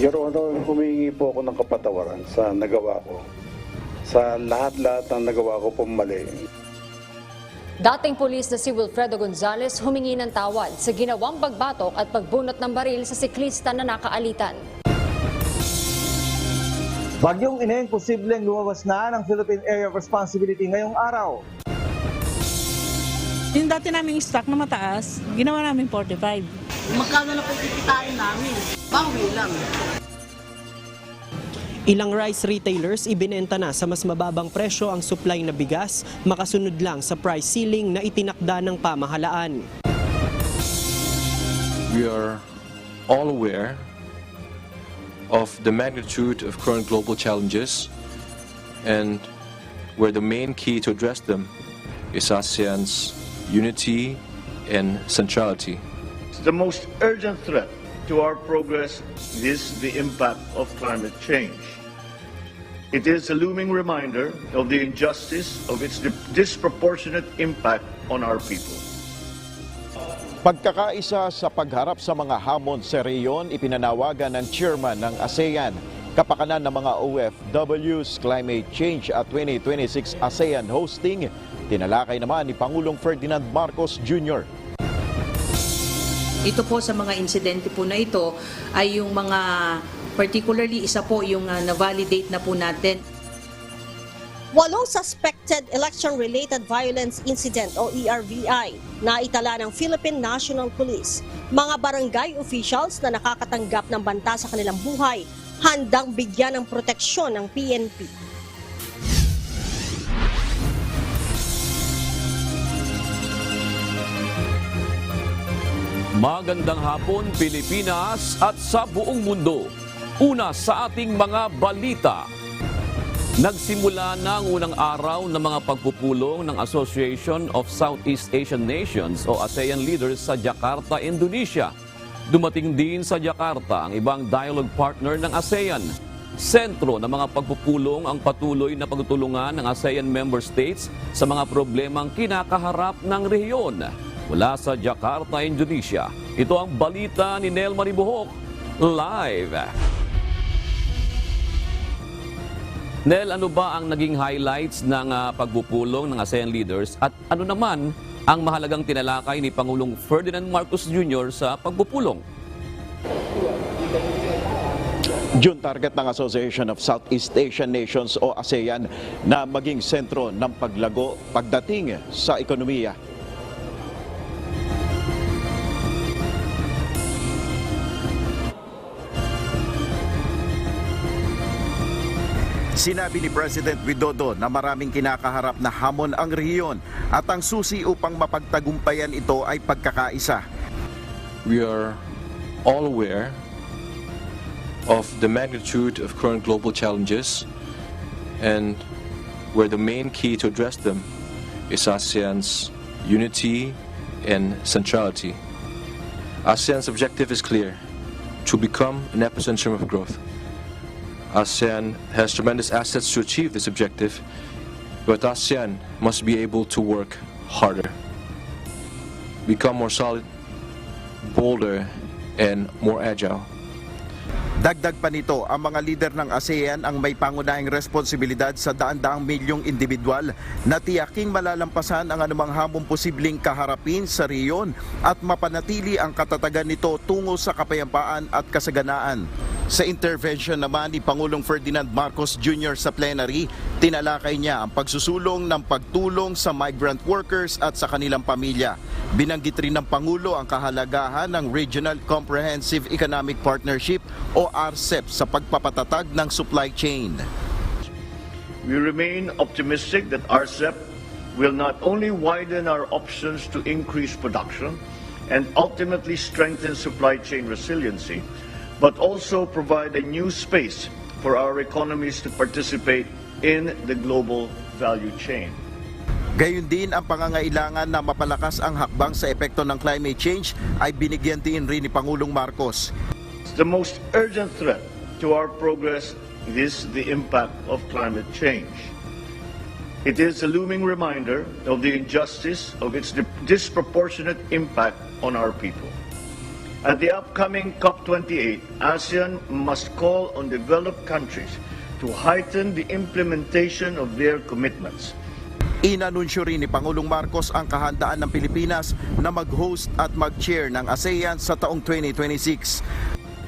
Your Honor, humingi po ako ng kapatawaran sa nagawa ko. Sa lahat-lahat ng nagawa ko pong mali. Dating pulis na si Wilfredo Gonzales humingi ng tawad sa ginawang pagbatok at pagbunot ng baril sa siklista na nakaalitan. Bagyong Ineng posibleng lumabas na ng Philippine Area of Responsibility ngayong araw. Yung dati naming stock na mataas, ginawa namin 45. Magkano na po kikitain namin? Bawi lang. Ilang rice retailers ibinenta na sa mas mababang presyo ang supply na bigas, makasunod lang sa price ceiling na itinakda ng pamahalaan. We are all aware of the magnitude of current global challenges and where the main key to address them is ASEAN's unity and centrality. The most urgent threat to our progress is the impact of climate change. It is a looming reminder of the injustice of its disproportionate impact on our people. Pagkakaisa sa pagharap sa mga hamon sa reyon, ipinanawagan ng chairman ng ASEAN, kapakanan ng mga OFWs, climate change at 2026 ASEAN hosting. Tinalakay naman ni Pangulong Ferdinand Marcos Jr. Ito po sa mga insidente po na ito ay yung mga, particularly isa po yung na-validate na po natin. 8 suspected election-related violence incident o ERVI na itala ng Philippine National Police. Mga barangay officials na nakakatanggap ng banta sa kanilang buhay, handang bigyan ng proteksyon ng PNP. Magandang hapon Pilipinas at sa buong mundo. Una sa ating mga balita. Nagsimula na ang unang araw ng mga pagpupulong ng Association of Southeast Asian Nations o ASEAN leaders sa Jakarta, Indonesia. Dumating din sa Jakarta ang ibang dialogue partner ng ASEAN. Sentro ng mga pagpupulong ang patuloy na pagtutulungan ng ASEAN member states sa mga problemang kinakaharap ng rehiyon. Mula sa Jakarta, Indonesia, ito ang balita ni Nel Maribuhok, live. Nel, ano ba ang naging highlights ng pagpupulong ng ASEAN leaders at ano naman ang mahalagang tinalakay ni Pangulong Ferdinand Marcos Jr. sa pagpupulong? June, target ng Association of Southeast Asian Nations o ASEAN na maging sentro ng paglago pagdating sa ekonomiya. Sinabi ni President Widodo na maraming kinakaharap na hamon ang rehiyon at ang susi upang mapagtagumpayan ito ay pagkakaisa. We are all aware of the magnitude of current global challenges and where the main key to address them is ASEAN's unity and centrality. ASEAN's objective is clear: to become an epicenter of growth. ASEAN has tremendous assets to achieve this objective, but ASEAN must be able to work harder, become more solid, bolder, and more agile. Dagdag pa nito, ang mga lider ng ASEAN ang may pangunahing responsibilidad sa daan-daang milyong individual na tiyaking malalampasan ang anumang hamong posibleng kaharapin sa rehiyon at mapanatili ang katatagan nito tungo sa kapayapaan at kasaganaan. Sa intervention naman ni Pangulong Ferdinand Marcos Jr. sa plenary, tinalakay niya ang pagsusulong ng pagtulong sa migrant workers at sa kanilang pamilya. Binanggit rin ng Pangulo ang kahalagahan ng Regional Comprehensive Economic Partnership o RCEP sa pagpapatatag ng supply chain. We remain optimistic that RCEP will not only widen our options to increase production and ultimately strengthen supply chain resiliency, but also provide a new space for our economies to participate in the global value chain. Gayon din ang pangangailangan na mapalakas ang hakbang sa epekto ng climate change ay binigyan din rin ni Pangulong Marcos. The most urgent threat to our progress is the impact of climate change. It is a looming reminder of the injustice of its disproportionate impact on our people. At the upcoming COP28, ASEAN must call on developed countries to heighten the implementation of their commitments. Inanunsyo rin ni Pangulong Marcos ang kahandaan ng Pilipinas na mag-host at mag-chair ng ASEAN sa taong 2026.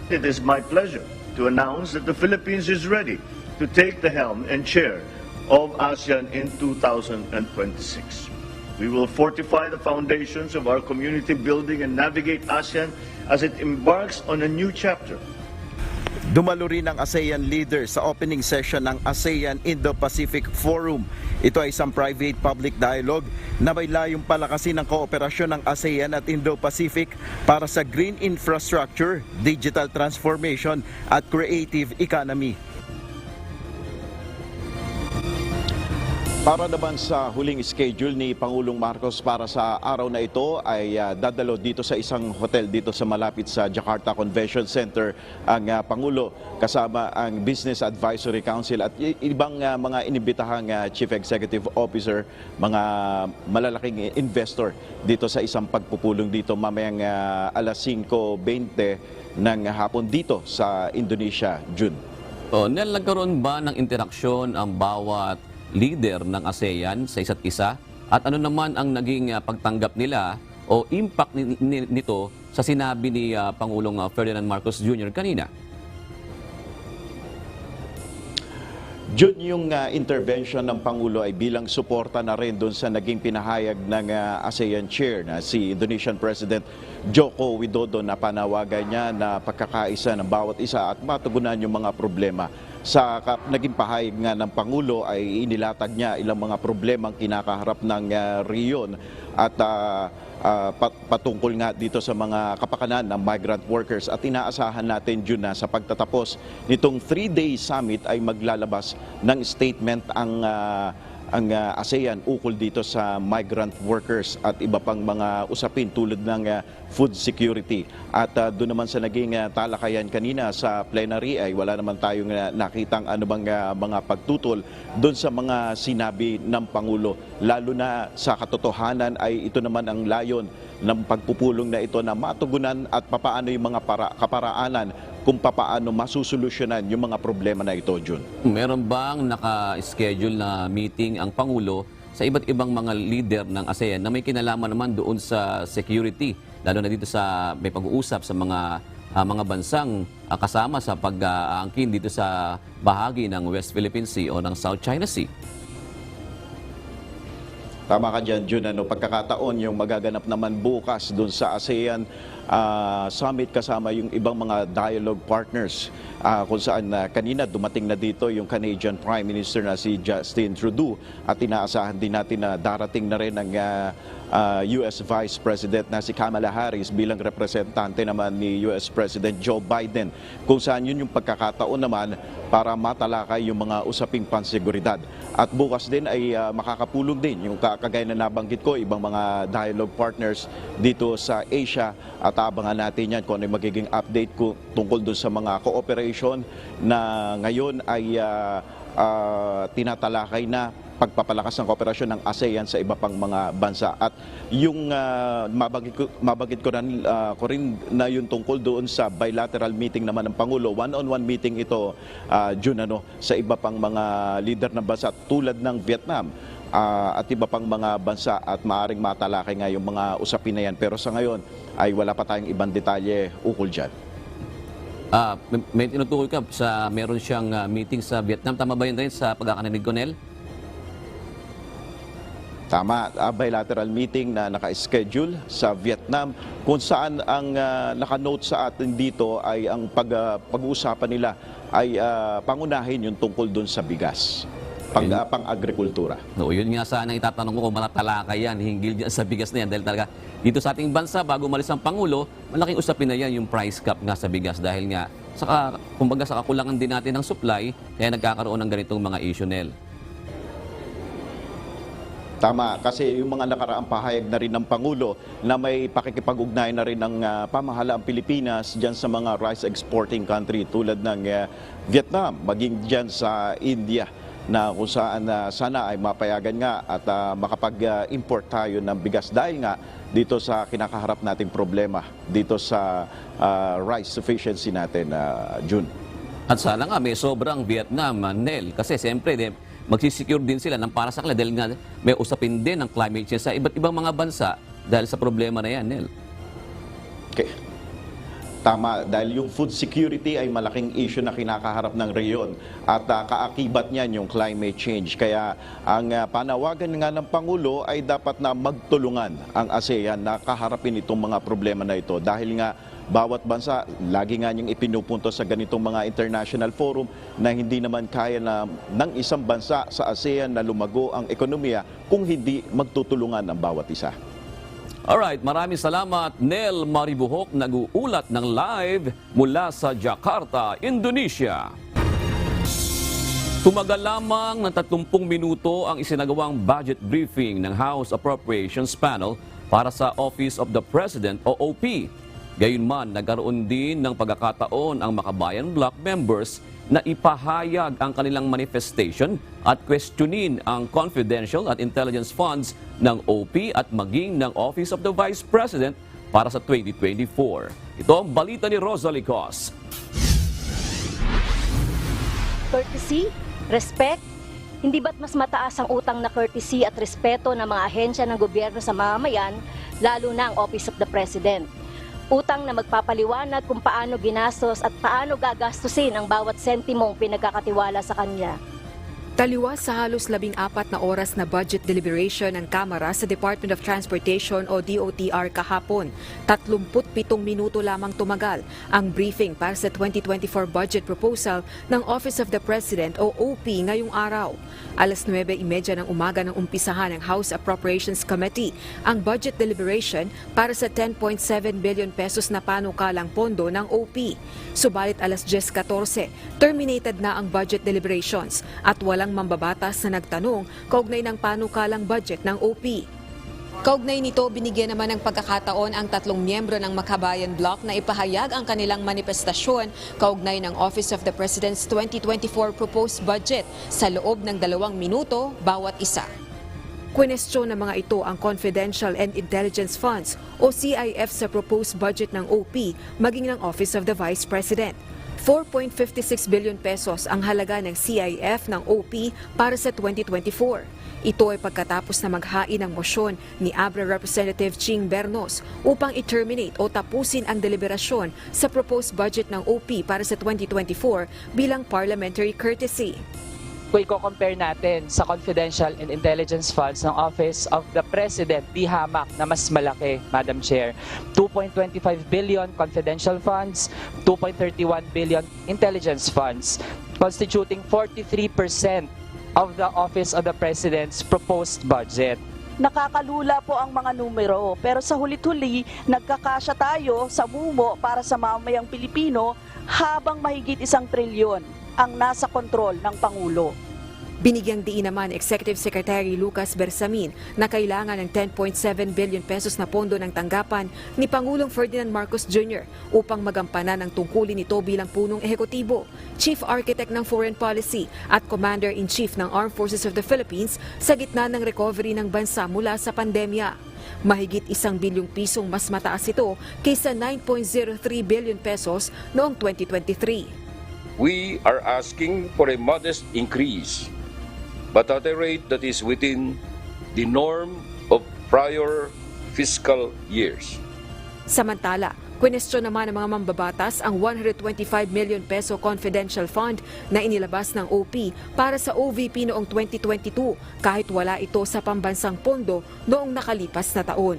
It is my pleasure to announce that the Philippines is ready to take the helm and chair of ASEAN in 2026. We will fortify the foundations of our community building and navigate ASEAN as it embarks on a new chapter. Dumalo rin ang ASEAN leader sa opening session ng ASEAN Indo-Pacific Forum. Ito ay isang private-public dialogue na may layong palakasin ang kooperasyon ng ASEAN at Indo-Pacific para sa green infrastructure, digital transformation at creative economy. Para naman sa huling schedule ni Pangulong Marcos para sa araw na ito ay dadalo dito sa isang hotel dito sa malapit sa Jakarta Convention Center ang Pangulo kasama ang Business Advisory Council at ibang mga inibitahang Chief Executive Officer, mga malalaking investor dito sa isang pagpupulong dito mamayang alas 5:20 ng hapon dito sa Indonesia, June. Nel, nagkaroon ba ng interaksyon ang bawat leader ng ASEAN sa isa't isa? At ano naman ang naging pagtanggap nila o impact nito sa sinabi ni Pangulong Ferdinand Marcos Jr. kanina? Jun, yung intervention ng Pangulo ay bilang suporta na rin doon sa naging pinahayag ng ASEAN Chair na si Indonesian President Joko Widodo na panawagan niya na pagkakaisa ng bawat isa at matugunan yung mga problema. Sa naging pahayag nga ng Pangulo ay inilatag niya ilang mga problemang kinakaharap ng riyon at patungkol nga dito sa mga kapakanan ng migrant workers at inaasahan natin June na sa pagtatapos nitong 3-day summit ay maglalabas ng statement ang ASEAN ukol dito sa migrant workers at iba pang mga usapin tulad ng food security. At doon naman sa naging talakayan kanina sa plenary ay wala naman tayong nakitang anumang mga pagtutol doon sa mga sinabi ng Pangulo. Lalo na sa katotohanan ay ito naman ang layon ng pagpupulong na ito na matugunan at papaano yung mga kaparaanan kung papaano masusolusyonan yung mga problema na ito, Jun. Meron bang naka-schedule na meeting ang Pangulo sa iba't ibang mga leader ng ASEAN na may kinalaman naman doon sa security, lalo na dito sa may pag-uusap sa mga bansang kasama sa pag-aangkin dito sa bahagi ng West Philippine Sea o ng South China Sea? Tama ka dyan, Jun. Pagkakataon yung magaganap naman bukas doon sa ASEAN Summit kasama yung ibang mga dialogue partners kung saan kanina dumating na dito yung Canadian Prime Minister na si Justin Trudeau at inaasahan din natin na darating na rin ang US Vice President na si Kamala Harris bilang representante naman ni US President Joe Biden kung saan yun yung pagkakataon naman para matalakay yung mga usaping panseguridad. At bukas din ay makakapulong din yung kagaya na nabanggit ko, ibang mga dialogue partners dito sa Asia at abangan natin yan kung ano yung magiging update ko tungkol doon sa mga cooperation na ngayon ay tinatalakay na pagpapalakas ng kooperasyon ng ASEAN sa iba pang mga bansa. At yung mabanggit ko rin na yung tungkol doon sa bilateral meeting naman ng Pangulo, one-on-one meeting ito, June, sa iba pang mga leader ng bansa tulad ng Vietnam at iba pang mga bansa at maaring matalakay nga yung mga usapin na yan. Pero sa ngayon ay wala pa tayong ibang detalye ukol dyan. May tinutukoy ka sa meron siyang meeting sa Vietnam. Tama ba yun rin sa pagkakarinig ko, Nel? Tama, bilateral meeting na naka-schedule sa Vietnam kung saan ang naka-note sa atin dito ay ang pag-uusapan nila ay pangunahin yung tungkol dun sa bigas, pang-agrikultura. No, yun nga sana itatanong ko kung malatalakay yan, hinggil dyan sa bigas na yan dahil talaga dito sa ating bansa bago umalis ang Pangulo, malaking usapin na yan yung price cap nga sa bigas dahil nga kumbaga sa kakulangan din natin ng supply kaya nagkakaroon ng ganitong mga issue, Nel. Tama, kasi yung mga nakaraang pahayag na rin ng Pangulo na may pakikipag-ugnay na rin ng pamahalaang Pilipinas dyan sa mga rice exporting country tulad ng Vietnam, maging dyan sa India na kung saan sana ay mapayagan nga at makapag-import tayo ng bigas dahil nga dito sa kinakaharap nating problema dito sa rice sufficiency natin, June. At sana nga may sobrang Vietnam, Nel. Kasi siyempre, magsisecure din sila ng para sa kanila dahil nga may usapin din ng climate change sa iba't ibang mga bansa dahil sa problema na yan, Nel. Okay. Tama, dahil yung food security ay malaking issue na kinakaharap ng reyon at kaakibat niyan yung climate change. Kaya ang panawagan nga ng Pangulo ay dapat na magtulungan ang ASEAN na kaharapin itong mga problema na ito. Dahil nga bawat bansa, lagi nga niyang ipinupunto sa ganitong mga international forum na hindi naman kaya ng isang bansa sa ASEAN na lumago ang ekonomiya kung hindi magtutulungan ang bawat isa. Alright, maraming salamat, Nel Maribuhok, nag-uulat ng live mula sa Jakarta, Indonesia. Tumagal lamang ng 30 minuto ang isinagawang budget briefing ng House Appropriations Panel para sa Office of the President o OP. Gayunman, nagkaroon din ng pagkakataon ang Makabayan Bloc members na ipahayag ang kanilang manifestation at questionin ang confidential at intelligence funds ng OP at maging ng Office of the Vice President para sa 2024. Ito ang balita ni Rosalie Cos. Courtesy, respect, hindi ba't mas mataas ang utang na courtesy at respeto ng mga ahensya ng gobyerno sa mamamayan, lalo na ang Office of the President? Utang na magpapaliwanag kung paano ginastos at paano gagastusin ang bawat sentimong pinagkakatiwala sa kanya. Taliwas sa halos 14 na oras na budget deliberation ng Kamara sa Department of Transportation o DOTR kahapon, 37 minuto lamang tumagal ang briefing para sa 2024 budget proposal ng Office of the President o OP ngayong araw. Alas 9:30 ng umaga nang umpisahan ng House Appropriations Committee ang budget deliberation para sa 10.7 billion pesos na panukalang pondo ng OP. Subalit alas 10:14, terminated na ang budget deliberations at walang mambabatas na nagtanong kaugnay ng panukalang budget ng OP. Kaugnay nito, binigyan naman ng pagkakataon ang 3 miyembro ng Makabayan Bloc na ipahayag ang kanilang manifestasyon kaugnay ng Office of the President's 2024 proposed budget sa loob ng 2 minuto bawat isa. Kwenestyon ng mga ito ang Confidential and Intelligence Funds o CIF sa proposed budget ng OP maging ng Office of the Vice President. 4.56 billion pesos ang halaga ng CIF ng OP para sa 2024. Ito ay pagkatapos na maghain ng mosyon ni Abra Representative Ching Bernos upang i-terminate o tapusin ang deliberasyon sa proposed budget ng OP para sa 2024 bilang parliamentary courtesy. Kung i-compare natin sa confidential and intelligence funds ng Office of the President, di hamak na mas malaki, Madam Chair. 2.25 billion confidential funds, 2.31 billion intelligence funds, constituting 43% of the Office of the President's proposed budget. Nakakalula po ang mga numero, pero sa hulit-huli, nagkakasya tayo sa mumo para sa mamamayang Pilipino habang mahigit 1 trilyon ang nasa kontrol ng Pangulo. Binigyang diin naman Executive Secretary Lucas Bersamin na kailangan ng 10.7 billion pesos na pondo ng tanggapan ni Pangulong Ferdinand Marcos Jr. upang magampanan ang tungkulin nito bilang punong ehekutibo, Chief Architect ng Foreign Policy at Commander-in-Chief ng Armed Forces of the Philippines sa gitna ng recovery ng bansa mula sa pandemya. Mahigit 1 bilyong pisong mas mataas ito kaysa 9.03 billion pesos noong 2023. We are asking for a modest increase, but at a rate that is within the norm of prior fiscal years. Samantala, kwenestyon naman ng mga mambabatas ang 125 million peso confidential fund na inilabas ng OP para sa OVP noong 2022 kahit wala ito sa pambansang pondo noong nakalipas na taon.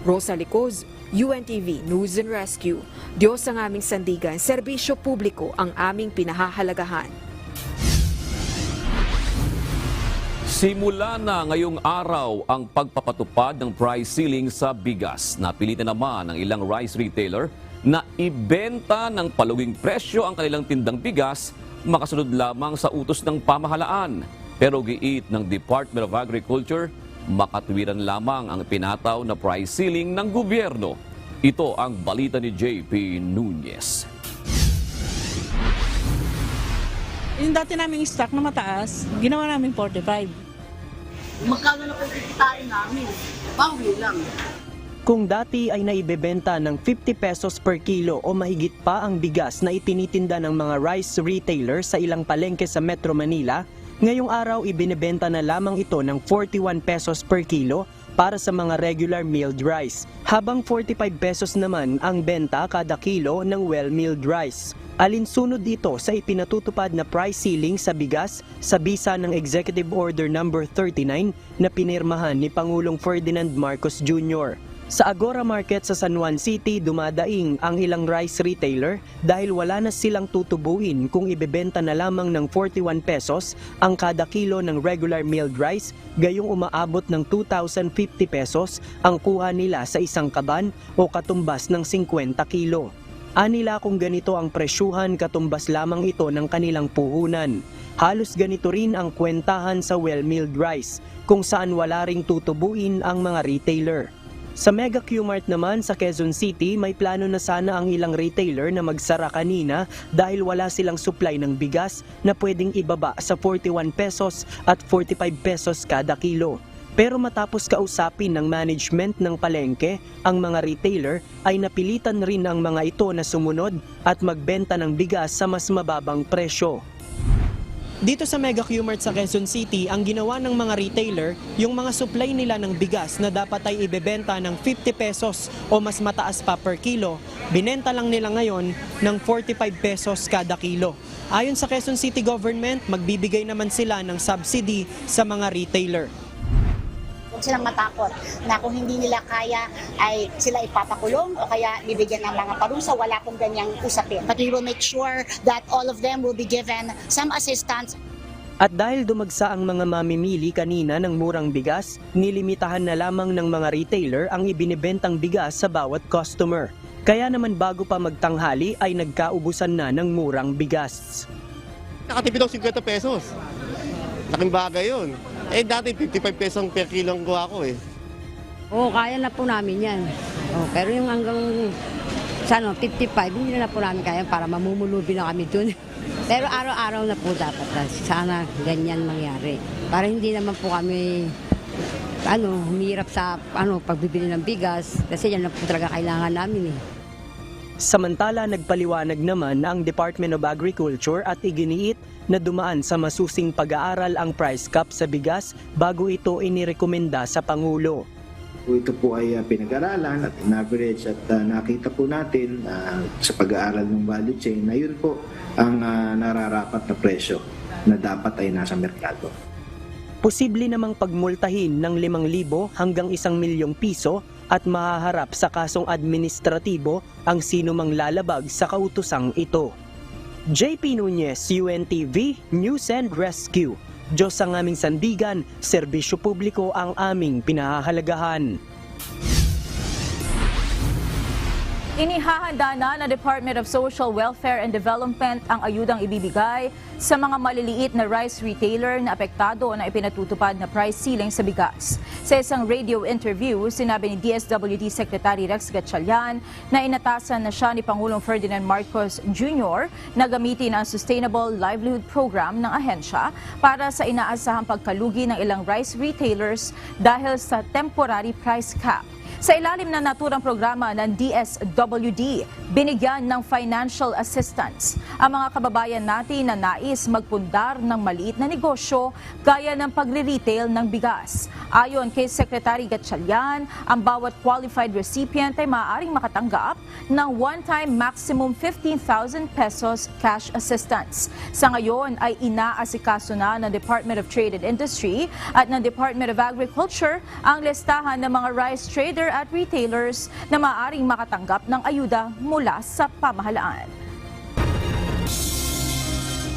Rosa Licoz, UNTV News and Rescue. Diyos ang aming sandigan, serbisyo publiko ang aming pinahahalagahan. Simula na ngayong araw ang pagpapatupad ng price ceiling sa bigas. Napilitan naman ng ilang rice retailer na ibenta ng paluging presyo ang kanilang tindang bigas makasunod lamang sa utos ng pamahalaan. Pero giit ng Department of Agriculture, makatwiran lamang ang pinataw na price ceiling ng gobyerno. Ito ang balita ni JP Nunez. Yung dati naming stock na mataas, ginawa namin 45. Magkano na po kikitain namin? Bawi lang. Kung dati ay naibebenta ng 50 pesos per kilo o mahigit pa ang bigas na itinitinda ng mga rice retailer sa ilang palengke sa Metro Manila, ngayong araw ibinebenta na lamang ito ng 41 pesos per kilo para sa mga regular milled rice, habang 45 pesos naman ang benta kada kilo ng well-milled rice. Alinsunod dito sa ipinatutupad na price ceiling sa bigas sa bisa ng Executive Order No. 39 na pinirmahan ni Pangulong Ferdinand Marcos Jr. Sa Agora Market sa San Juan City, dumadaing ang ilang rice retailer dahil wala na silang tutubuin kung ibebenta na lamang ng 41 pesos ang kada kilo ng regular milled rice, gayong umaabot ng 2,050 pesos ang kuha nila sa isang kaban o katumbas ng 50 kilo. Anila kung ganito ang presyuhan, katumbas lamang ito ng kanilang puhunan. Halos ganito rin ang kwentahan sa well-milled rice, kung saan wala ring tutubuin ang mga retailer. Sa Mega Q-Mart naman sa Quezon City, may plano na sana ang ilang retailer na magsara kanina dahil wala silang supply ng bigas na pwedeng ibaba sa 41 pesos at 45 pesos kada kilo. Pero matapos kausapin ng management ng palengke, ang mga retailer ay napilitan rin ang mga ito na sumunod at magbenta ng bigas sa mas mababang presyo. Dito sa Mega Q-Mart sa Quezon City, ang ginawa ng mga retailer, yung mga supply nila ng bigas na dapat ay ibebenta ng 50 pesos o mas mataas pa per kilo, binenta lang nila ngayon ng 45 pesos kada kilo. Ayon sa Quezon City Government, magbibigay naman sila ng subsidy sa mga retailer. Huwag silang matakot na kung hindi nila kaya ay sila ipapakulong o kaya bibigyan ng mga parusa. Wala pong ganyang usapin. But we will make sure that all of them will be given some assistance. At dahil dumagsa ang mga mamimili kanina ng murang bigas, nilimitahan na lamang ng mga retailer ang ibinibentang bigas sa bawat customer. Kaya naman bago pa magtanghali ay nagkaubusan na ng murang bigas. Nakatipid ako 50 pesos. Laking bagay yun. Eh dati 55 pesos per kilo ang gawa ko eh. Oo, kaya na po namin yan. Pero yung hanggang 55, hindi na po namin kaya para mamumulubi na kami dun. Pero araw-araw na po dapat. Sana ganyan mangyari. Para hindi naman po kami humirap sa pagbibili ng bigas. Kasi yan na po talaga kailangan namin eh. Samantala, nagpaliwanag naman ang Department of Agriculture at iginiit na dumaan sa masusing pag-aaral ang price cap sa bigas bago ito inirekomenda sa Pangulo. Ito po ay pinag-aralan at in-average at nakita po natin sa pag-aaral ng value chain na yun po ang nararapat na presyo na dapat ay nasa merkado. Posible namang pagmultahin ng 5,000 hanggang 1,000,000 piso at mahaharap sa kasong administratibo ang sinumang lalabag sa kautosang ito. JP Nunez, UNTV, News and Rescue. Diyos ang aming sandigan, serbisyo publiko ang aming pinahahalagahan. Inihahanda na ng Department of Social Welfare and Development ang ayudang ibibigay sa mga maliliit na rice retailer na apektado na ipinatutupad na price ceiling sa bigas. Sa isang radio interview, sinabi ni DSWD Secretary Rex Gatchalian na inatasan na siya ni Pangulong Ferdinand Marcos Jr. na gamitin ang Sustainable Livelihood Program ng ahensya para sa inaasahang pagkalugi ng ilang rice retailers dahil sa temporary price cap. Sa ilalim ng naturang programa ng DSWD, binigyan ng financial assistance ang mga kababayan natin na nais magpundar ng maliit na negosyo gaya ng pagre-retail ng bigas. Ayon kay Secretary Gatchalian, ang bawat qualified recipient ay maaaring makatanggap ng one-time maximum 15,000 pesos cash assistance. Sa ngayon ay inaasikaso na ng Department of Trade and Industry at ng Department of Agriculture ang listahan ng mga rice trader at retailers na maaaring makatanggap ng ayuda mula sa pamahalaan.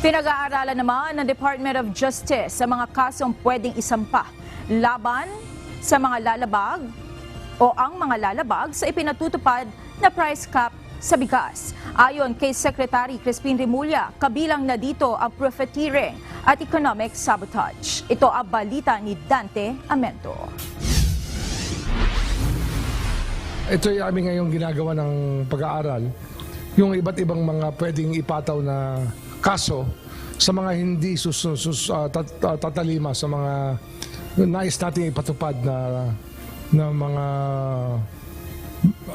Pinag-aaralan naman ng Department of Justice sa mga kasong pwedeng isampa laban sa mga lalabag o ang mga lalabag sa ipinatutupad na price cap sa bigas. Ayon kay Secretary Crispin Remulla, kabilang na dito ang profiteering at economic sabotage. Ito ang balita ni Dante Amento. Ito ay aming ngayong ginagawa ng pag-aaral, yung iba't ibang mga pwedeng ipataw na kaso sa mga hindi tatalima, sa mga nais nating ipatupad na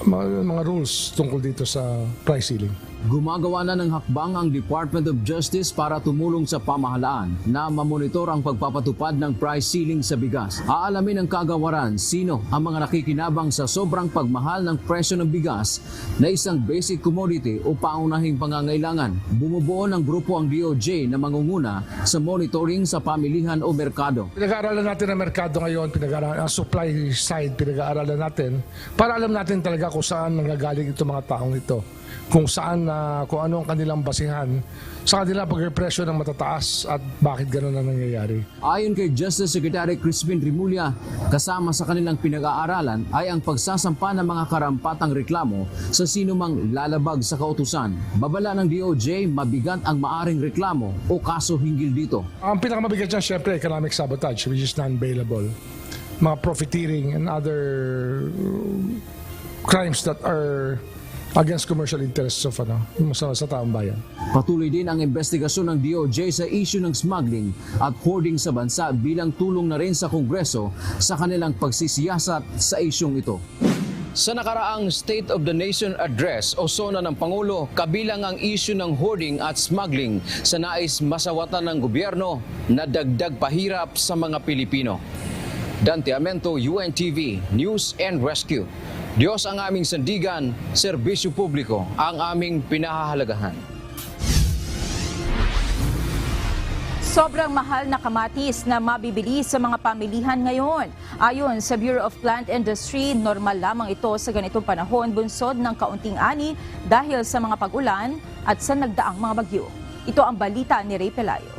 mga rules tungkol dito sa price ceiling. Gumagawa na ng hakbang ang Department of Justice para tumulong sa pamahalaan na mamonitor ang pagpapatupad ng price ceiling sa bigas. Aalamin ng kagawaran sino ang mga nakikinabang sa sobrang pagmahal ng presyo ng bigas na isang basic commodity o paunahing pangangailangan. Bumubuo ng grupo ang DOJ na mangunguna sa monitoring sa pamilihan o merkado. Pinag-aaralan natin ang merkado ngayon, ang supply side pinag-aaralan natin para alam natin talaga kung saan nanggagaling itong mga taong ito. Kung ano ang kanilang basihan sa kanila pagpresyo ng matataas at bakit gano'n ang nangyayari. Ayon kay Justice Secretary Crispin Rimulya, kasama sa kanilang pinag-aaralan ay ang pagsasampa ng mga karampatang reklamo sa sinumang lalabag sa kautusan. Babala ng DOJ, mabigat ang maaring reklamo o kaso hinggil dito. Ang pinakamabigat dyan, syempre, economic sabotage, which is non-bailable. Mga profiteering and other crimes that are against commercial interests of sa taong bayan. Patuloy din ang investigasyon ng DOJ sa issue ng smuggling at hoarding sa bansa bilang tulong na rin sa Kongreso sa kanilang pagsisiyasat sa isyong ito. Sa nakaraang State of the Nation Address o SONA ng Pangulo, kabilang ang issue ng hoarding at smuggling sa nais masawatan ng gobyerno na dagdag pahirap sa mga Pilipino. Dante Amento, UNTV, News and Rescue. Diyos ang aming sandigan, serbisyo publiko ang aming pinahahalagahan. Sobrang mahal na kamatis na mabibili sa mga pamilihan ngayon. Ayon sa Bureau of Plant Industry, normal lamang ito sa ganitong panahon, bunsod ng kaunting ani dahil sa mga pag-ulan at sa nagdaang mga bagyo. Ito ang balita ni Ray Pelayo.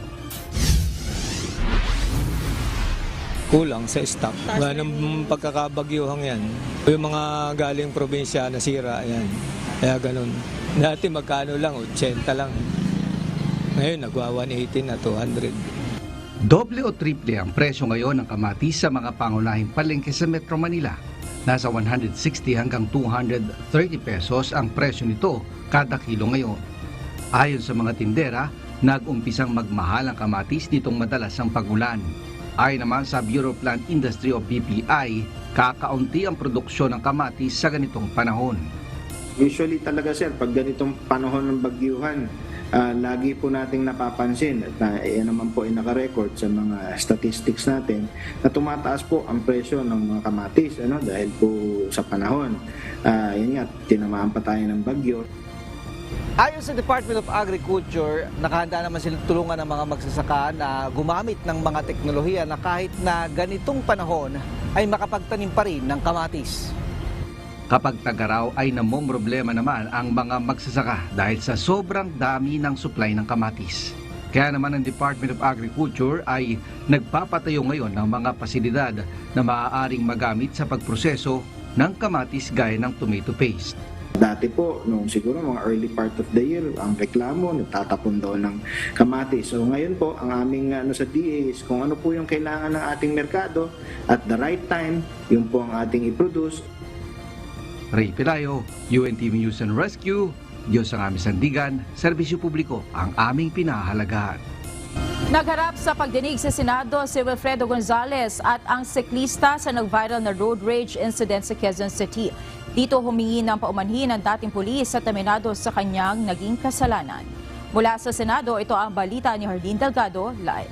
Kulang sa stock. Wala ng pagkakabagyuhang yan. Yung mga galing probinsya nasira yan. Kaya ganun. Dati magkano lang, 80 lang. Ngayon nagwa 180 na 200. Doble o triple ang presyo ngayon ng kamatis sa mga pangunahing palengke sa Metro Manila. Nasa 160 hanggang 230 pesos ang presyo nito kada kilo ngayon. Ayon sa mga tindera, nag-umpisang magmahal ang kamatis nitong madalas ang pag-ulan. Ayon naman sa Bureau of Plant Industry o BPI, kakaunti ang produksyon ng kamatis sa ganitong panahon. Usually talaga sir, pag ganitong panahon ng bagyuhan, lagi po nating napapansin at yan naman po ay nakarecord sa mga statistics natin na tumataas po ang presyo ng mga kamatis dahil po sa panahon. Yan nga, tinamaan pa tayo ng bagyo. Ayon sa Department of Agriculture, nakahanda naman silang tulungan ng mga magsasaka na gumamit ng mga teknolohiya na kahit na ganitong panahon ay makapagtanim pa rin ng kamatis. Kapag tag-araw ay namomroblema naman ang mga magsasaka dahil sa sobrang dami ng supply ng kamatis. Kaya naman ang Department of Agriculture ay nagpapatayo ngayon ng mga pasilidad na maaaring magamit sa pagproseso ng kamatis gaya ng tomato paste. Dati po, nung siguro mga early part of the year, ang reklamo, nagtatapon daw ng kamatis. So ngayon po, ang aming sa DA is kung ano po yung kailangan ng ating merkado at the right time, yun po ang ating i-produce. Ray Pelayo, UNTV News and Rescue, Diyos ang aming sandigan, serbisyo publiko ang aming pinahahalagahan. Nagharap sa pagdinig sa Senado si Wilfredo Gonzales at ang siklista sa nag-viral na road rage incident sa Quezon City. Dito humingi ng paumanhin ang dating pulis at aminado sa kanyang naging kasalanan. Mula sa Senado, ito ang balita ni Harleen Delgado live.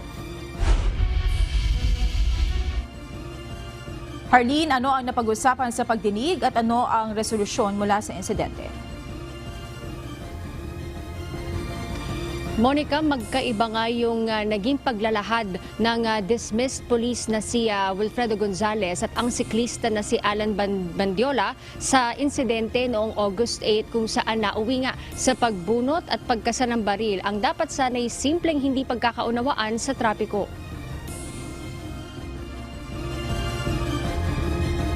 Harleen, ano ang napag-usapan sa pagdinig at ano ang resolusyon mula sa insidente? Monica, magkaiba nga yung naging paglalahad ng dismissed police na si Wilfredo Gonzales at ang siklista na si Alan Bandiola sa insidente noong August 8 kung saan nauwi nga sa pagbunot at pagkasa ng baril ang dapat sana'y simpleng hindi pagkakaunawaan sa trapiko.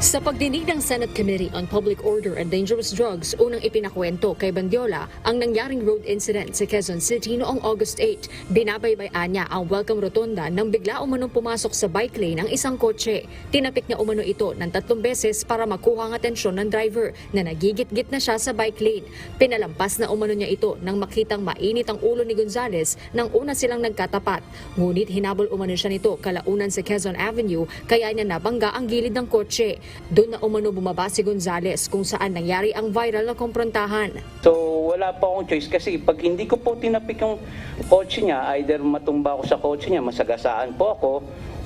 Sa pagdinig ng Senate Committee on Public Order and Dangerous Drugs, unang ipinakwento kay Bandiola ang nangyaring road incident sa Quezon City noong August 8. Binabaybayan niya ang welcome rotonda nang bigla umanong pumasok sa bike lane ang isang kotse. Tinapik niya umano ito ng 3 beses para makuha ang atensyon ng driver na nagigit-git na siya sa bike lane. Pinalampas na umano niya ito nang makitang mainit ang ulo ni Gonzales nang una silang nagkatapat. Ngunit hinabol umano siya nito kalaunan sa Quezon Avenue kaya niya nabangga ang gilid ng kotse. Doon na umano bumaba si Gonzales kung saan nangyari ang viral na komprontahan. So wala pa akong choice kasi pag hindi ko po tinapik yung kotse niya, either matumba ako sa kotse niya, masagasaan po ako,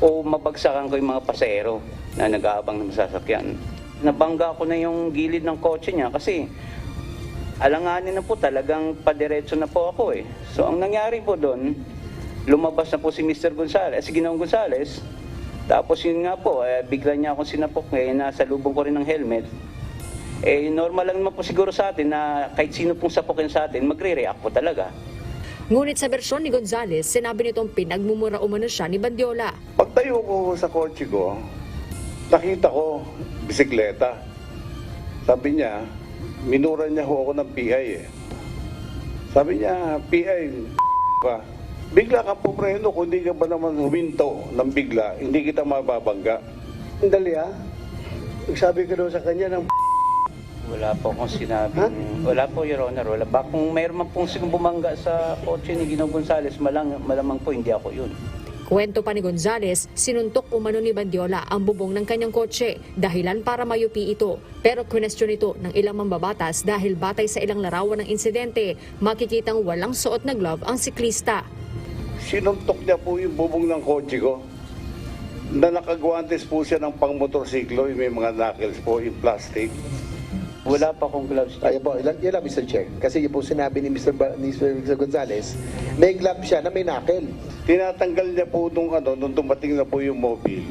o mabagsakan ko yung mga pasahero na nag-aabang ng sasakyan. Nabangga ko na yung gilid ng kotse niya kasi alanganin na po, talagang padiretso na po ako eh. So ang nangyari po doon, lumabas na po si Mr. Gonzales, si Ginoong Gonzales. Tapos yun nga po, bigla niya akong sinapok ngayon, nasa lubong ko rin ng helmet. Normal lang naman po siguro sa atin na kahit sino pong sapokin sa atin, magre-react po talaga. Ngunit sa bersyon ni Gonzales, sinabi nitong pinagmumura umano siya ni Bandiola. Pagtayo ko sa kotse ko, nakita ko bisikleta. Sabi niya, minura niya ho ako ng PI eh. Sabi niya, PI, ka. Bigla ka pupreno, kung hindi ka ba naman huminto ng bigla, hindi kita mababangga. Dali ha? Sabi ko daw sa kanya ng Wala po akong sinabing, wala po, Your Honor. Wala ba? Kung mayroon man pong bumangga sa kotse ni Ginoong Gonzales, malamang po hindi ako yun. Kwento pa ni Gonzales, sinuntok umano ni Bandiola ang bubong ng kanyang kotse, dahilan para mayupi ito. Pero kwestiyon ito ng ilang mambabatas dahil batay sa ilang larawan ng insidente, makikitang walang suot na glove ang siklista. Sinuntok niya po yung bubong ng kotse ko. Na nakagwantes po siya ng pang-motorsiklo, may mga knuckles po in plastic. Wala pa akong gloves. Ayun po, yun lang Mr. Chair. Kasi yun po sinabi ni Mr. Gonzales, may glove siya na may knuckle. Tinatanggal niya po nung dumating na po yung mobile.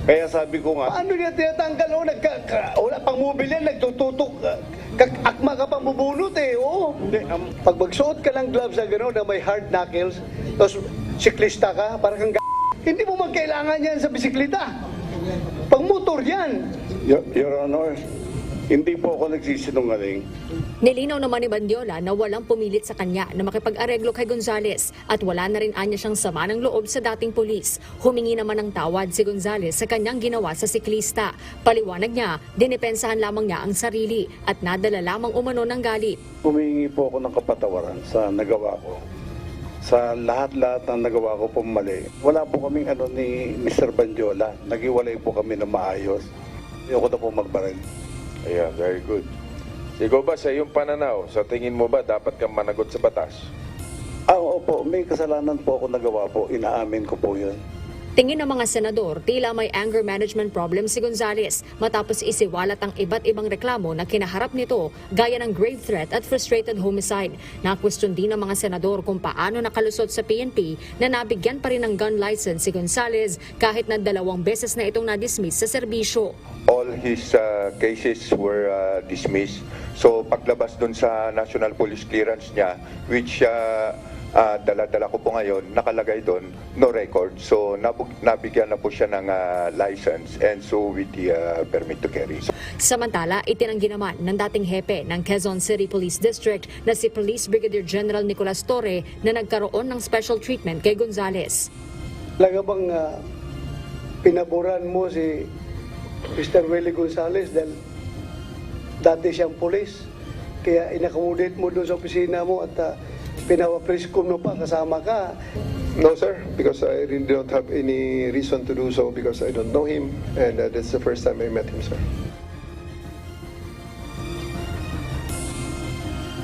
Kaya sabi ko nga, Paano niya tinatanggal? Wala pang mobile yan, nagtututok. Akma ka pang bubunot eh, oo. Pag magsuot ka ng gloves na gano'n na may hard knuckles, tapos siklista ka, parang kang hindi mo magkailangan yan sa bisikleta. Pang motor yan. Your Honor, hindi po ako nagsisinungaling. Nilinaw naman ni Bandiola na walang pumilit sa kanya na makipag-areglo kay Gonzales at wala na rin anya siyang sama ng loob sa dating pulis. Humingi naman ng tawad si Gonzales sa kanyang ginawa sa siklista. Paliwanag niya, dinipensahan lamang niya ang sarili at nadala lamang umano ng galit. Humingi po ako ng kapatawaran sa nagawa ko. Sa lahat-lahat ng nagawa ko po mali. Wala po kaming ni Mr. Bandiola. Naghiwalay po kami na maayos. Ayoko na po magbaril. Yeah, very good. Ikaw ba sa iyong pananaw, sa tingin mo ba dapat kang managot sa batas? Opo, may kasalanan po ako nagawa po. Inaamin ko po yun. Tingin ng mga senador, tila may anger management problem si Gonzales matapos isiwalat ang iba't ibang reklamo na kinaharap nito gaya ng grave threat at frustrated homicide. Nakwestiyon din ng mga senador kung paano nakalusot sa PNP na nabigyan pa rin ng gun license si Gonzales kahit na 2 beses na itong na-dismiss sa serbisyo. All his cases were dismissed. So paglabas dun sa national police clearance niya, which dala-dala ko po ngayon, nakalagay doon, no record. So nabigyan na po siya ng license and so with the permit to carry. Samantala, itinanggi naman ng dating hepe ng Quezon City Police District na si Police Brigadier General Nicolas Torre na nagkaroon ng special treatment kay Gonzales. Talaga bang pinaboran mo si Mr. Willie Gonzales dahil dati siyang police? Kaya inakomodate mo doon sa opisina mo at pinawa-prescom mo pa, kasama ka. No sir, because I really don't have any reason to do so because I don't know him and that's the first time I met him, sir.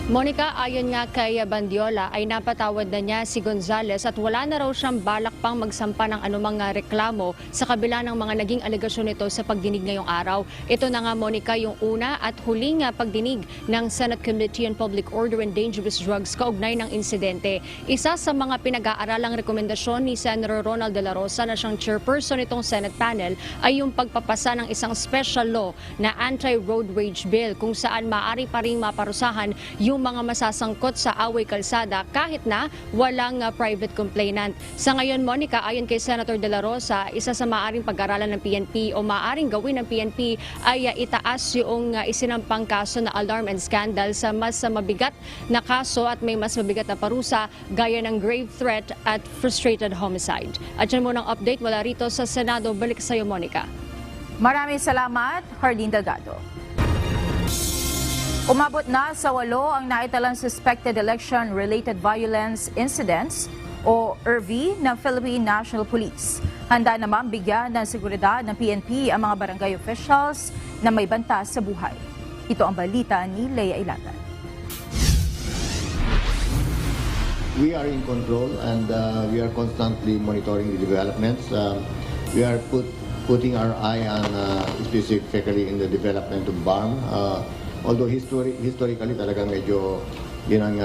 Monica, ayon nga kay Bandiola ay napatawad na niya si Gonzales at wala na raw siyang balak pang magsampa ng anumang reklamo sa kabila ng mga naging alegasyon nito sa pagdinig ngayong araw. Ito na nga, Monica, yung una at huling pagdinig ng Senate Committee on Public Order and Dangerous Drugs kaugnay ng insidente. Isa sa mga pinag-aaralang rekomendasyon ni Senator Ronald De La Rosa na siyang chairperson itong Senate panel ay yung pagpapasa ng isang special law na anti-road rage bill kung saan maaari pa ring maparusahan yung yung mga masasangkot sa away kalsada kahit na walang private complainant. Sa ngayon, Monica, ayon kay Senator De La Rosa, isa sa maaaring pag-aralan ng PNP o maaaring gawin ng PNP ay itaas yung isinampang kaso na alarm and scandal sa mas mabigat na kaso at may mas mabigat na parusa gaya ng grave threat at frustrated homicide. At yan munang update mula rito sa Senado. Balik sa iyo, Monica. Maraming salamat, Hardin Delgado. Umabot na sa 8 ang naitalang suspected election-related violence incidents o ERV ng Philippine National Police. Handa naman bigyan ng seguridad ng PNP ang mga barangay officials na may banta sa buhay. Ito ang balita ni Lea Ilatan. We are in control and we are constantly monitoring the developments. We are putting our eye on specifically in the development of BARM. Although historically talagang medyo yun ang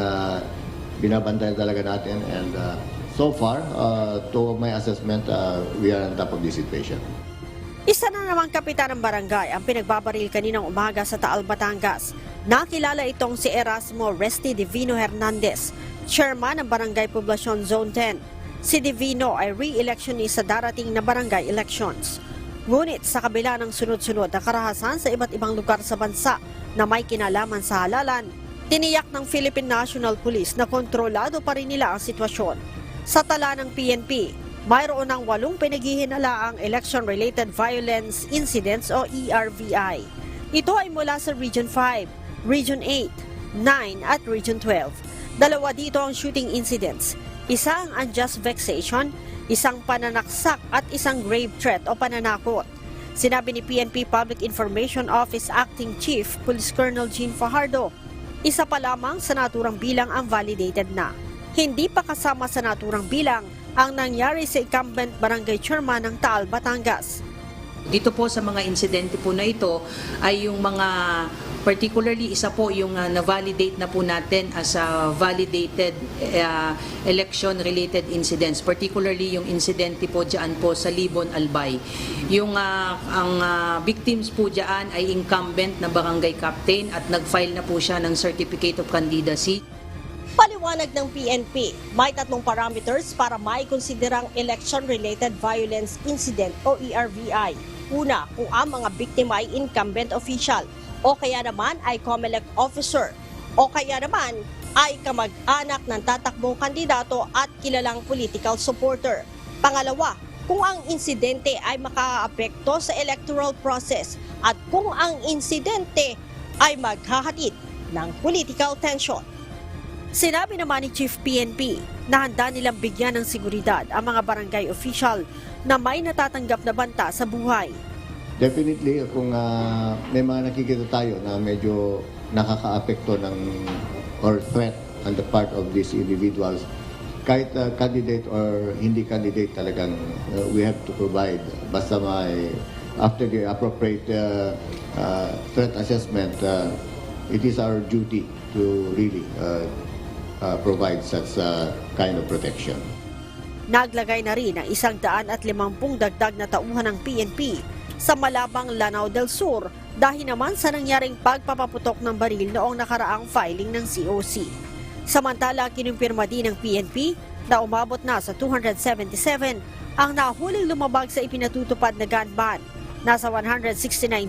binabantayan talaga natin, and so far, to my assessment, we are on top of this situation. Isa na namang kapitan ng barangay ang pinagbabaril kaninang umaga sa Taal, Batangas. Nakilala itong si Erasmo Resti Divino Hernandez, chairman ng Barangay Poblacion Zone 10. Si Divino ay re-electionist sa darating na barangay elections. Ngunit sa kabila ng sunod-sunod na karahasan sa iba't ibang lugar sa bansa na may kinalaman sa halalan, tiniyak ng Philippine National Police na kontrolado pa rin nila ang sitwasyon. Sa tala ng PNP, mayroon ng 8 pinaghihinalaang election-related violence incidents o ERVI. Ito ay mula sa Region 5, Region 8, 9 at Region 12. 2 dito ang shooting incidents, isa ang unjust vexation, isang pananaksak at isang grave threat o pananakot. Sinabi ni PNP Public Information Office Acting Chief Police Colonel Jean Fajardo, isa pa lamang sa naturang bilang ang validated na. Hindi pa kasama sa naturang bilang ang nangyari sa incumbent barangay chairman ng Taal, Batangas. Dito po sa mga insidente po na ito ay yung mga particularly isa po yung na-validate na po natin as validated election-related incidents. Particularly yung insidente po dyan po sa Libon, Albay. Yung ang victims po dyan ay incumbent na barangay captain at nag-file na po siya ng certificate of candidacy. Paliwanag ng PNP, may 3 parameters para maikonsiderang election-related violence incident o ERVI. Una, kung ang mga biktima ay incumbent official o kaya naman ay COMELEC officer o kaya naman ay kamag-anak ng tatakbong kandidato at kilalang political supporter. Pangalawa, kung ang insidente ay makaaapekto sa electoral process at kung ang insidente ay maghahatid ng political tension. Sinabi naman ni Chief PNP na handa nilang bigyan ng seguridad ang mga barangay official na may natatanggap na banta sa buhay. Definitely, kung may mga nakikita tayo na medyo nakaka-apekto ng or threat on the part of these individuals, kahit candidate or hindi candidate talagang we have to provide. Basta may, after the appropriate threat assessment, it is our duty to really provide such kind of protection. Naglagay na rin ang 150 dagdag na tauhan ng PNP sa Malabang, Lanao del Sur dahil naman sa nangyaring pagpapaputok ng baril noong nakaraang filing ng COC. Samantala, kinumpirma din ng PNP na umabot na sa 277 ang nahuling lumabag sa ipinatutupad na gun ban. Nasa 169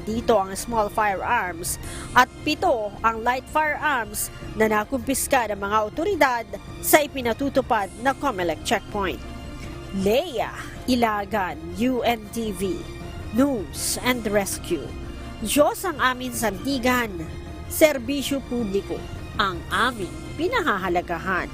dito ang small firearms at 7 ang light firearms na nakumpiska ng mga otoridad sa ipinatutupad na COMELEC checkpoint. Lea Ilagan, UNTV, News and Rescue. Diyos ang aming sandigan, serbisyo publiko ang aming pinahahalagahan.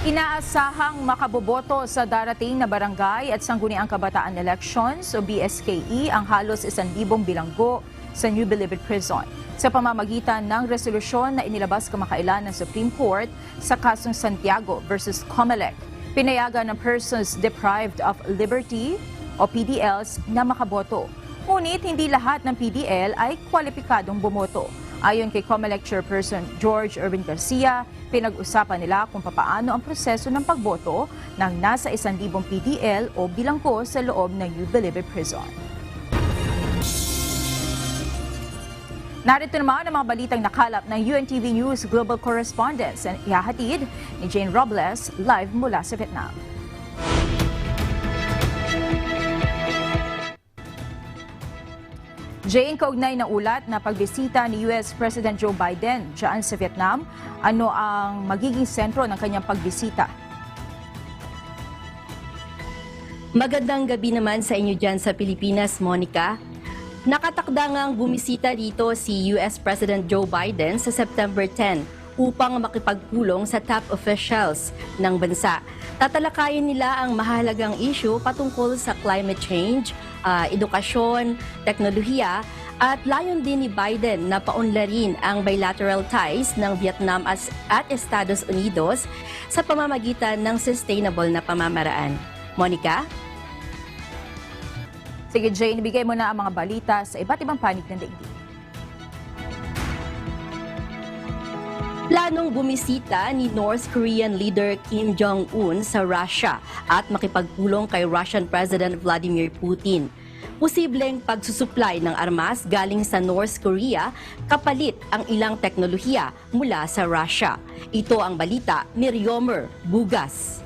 Inaasahang makaboboto sa darating na barangay at sangguniang kabataan elections o BSKE ang halos 1,000 bilanggo sa New Bilibid Prison sa pamamagitan ng resolusyon na inilabas kamakailan ng Supreme Court sa kasong Santiago versus COMELEC. Pinayagan ng persons deprived of liberty o PDLs na makaboto. Ngunit hindi lahat ng PDL ay kwalipikadong bumoto. Ayon kay COMELEC Chairperson George Irvin Garcia, pinag-usapan nila kung papaano ang proseso ng pagboto ng nasa 1,000 PDL o bilanggo sa loob ng New Bilibid Prison. Narito naman ang mga balitang nakalap ng UNTV News Global Correspondents and ihahatid ni Jane Robles live mula sa Vietnam. Jane, kaugnay ng ulat na pagbisita ni US President Joe Biden dyan sa Vietnam, ano ang magiging sentro ng kanyang pagbisita? Magandang gabi naman sa inyo dyan sa Pilipinas, Monica. Nakatakda ngang bumisita dito si US President Joe Biden sa September 10 upang makipagpulong sa top officials ng bansa. Tatalakayin nila ang mahalagang issue patungkol sa climate change, edukasyon, teknolohiya, at layon din ni Biden na paunlarin ang bilateral ties ng Vietnam at Estados Unidos sa pamamagitan ng sustainable na pamamaraan. Monica? Sige Jane, ibigay mo na ang mga balita sa iba't ibang panig ng daigdig. Planong bumisita ni North Korean leader Kim Jong-un sa Russia at makipagpulong kay Russian President Vladimir Putin. Posibleng pagsusupply ng armas galing sa North Korea kapalit ang ilang teknolohiya mula sa Russia. Ito ang balita ni Riomer Bugas.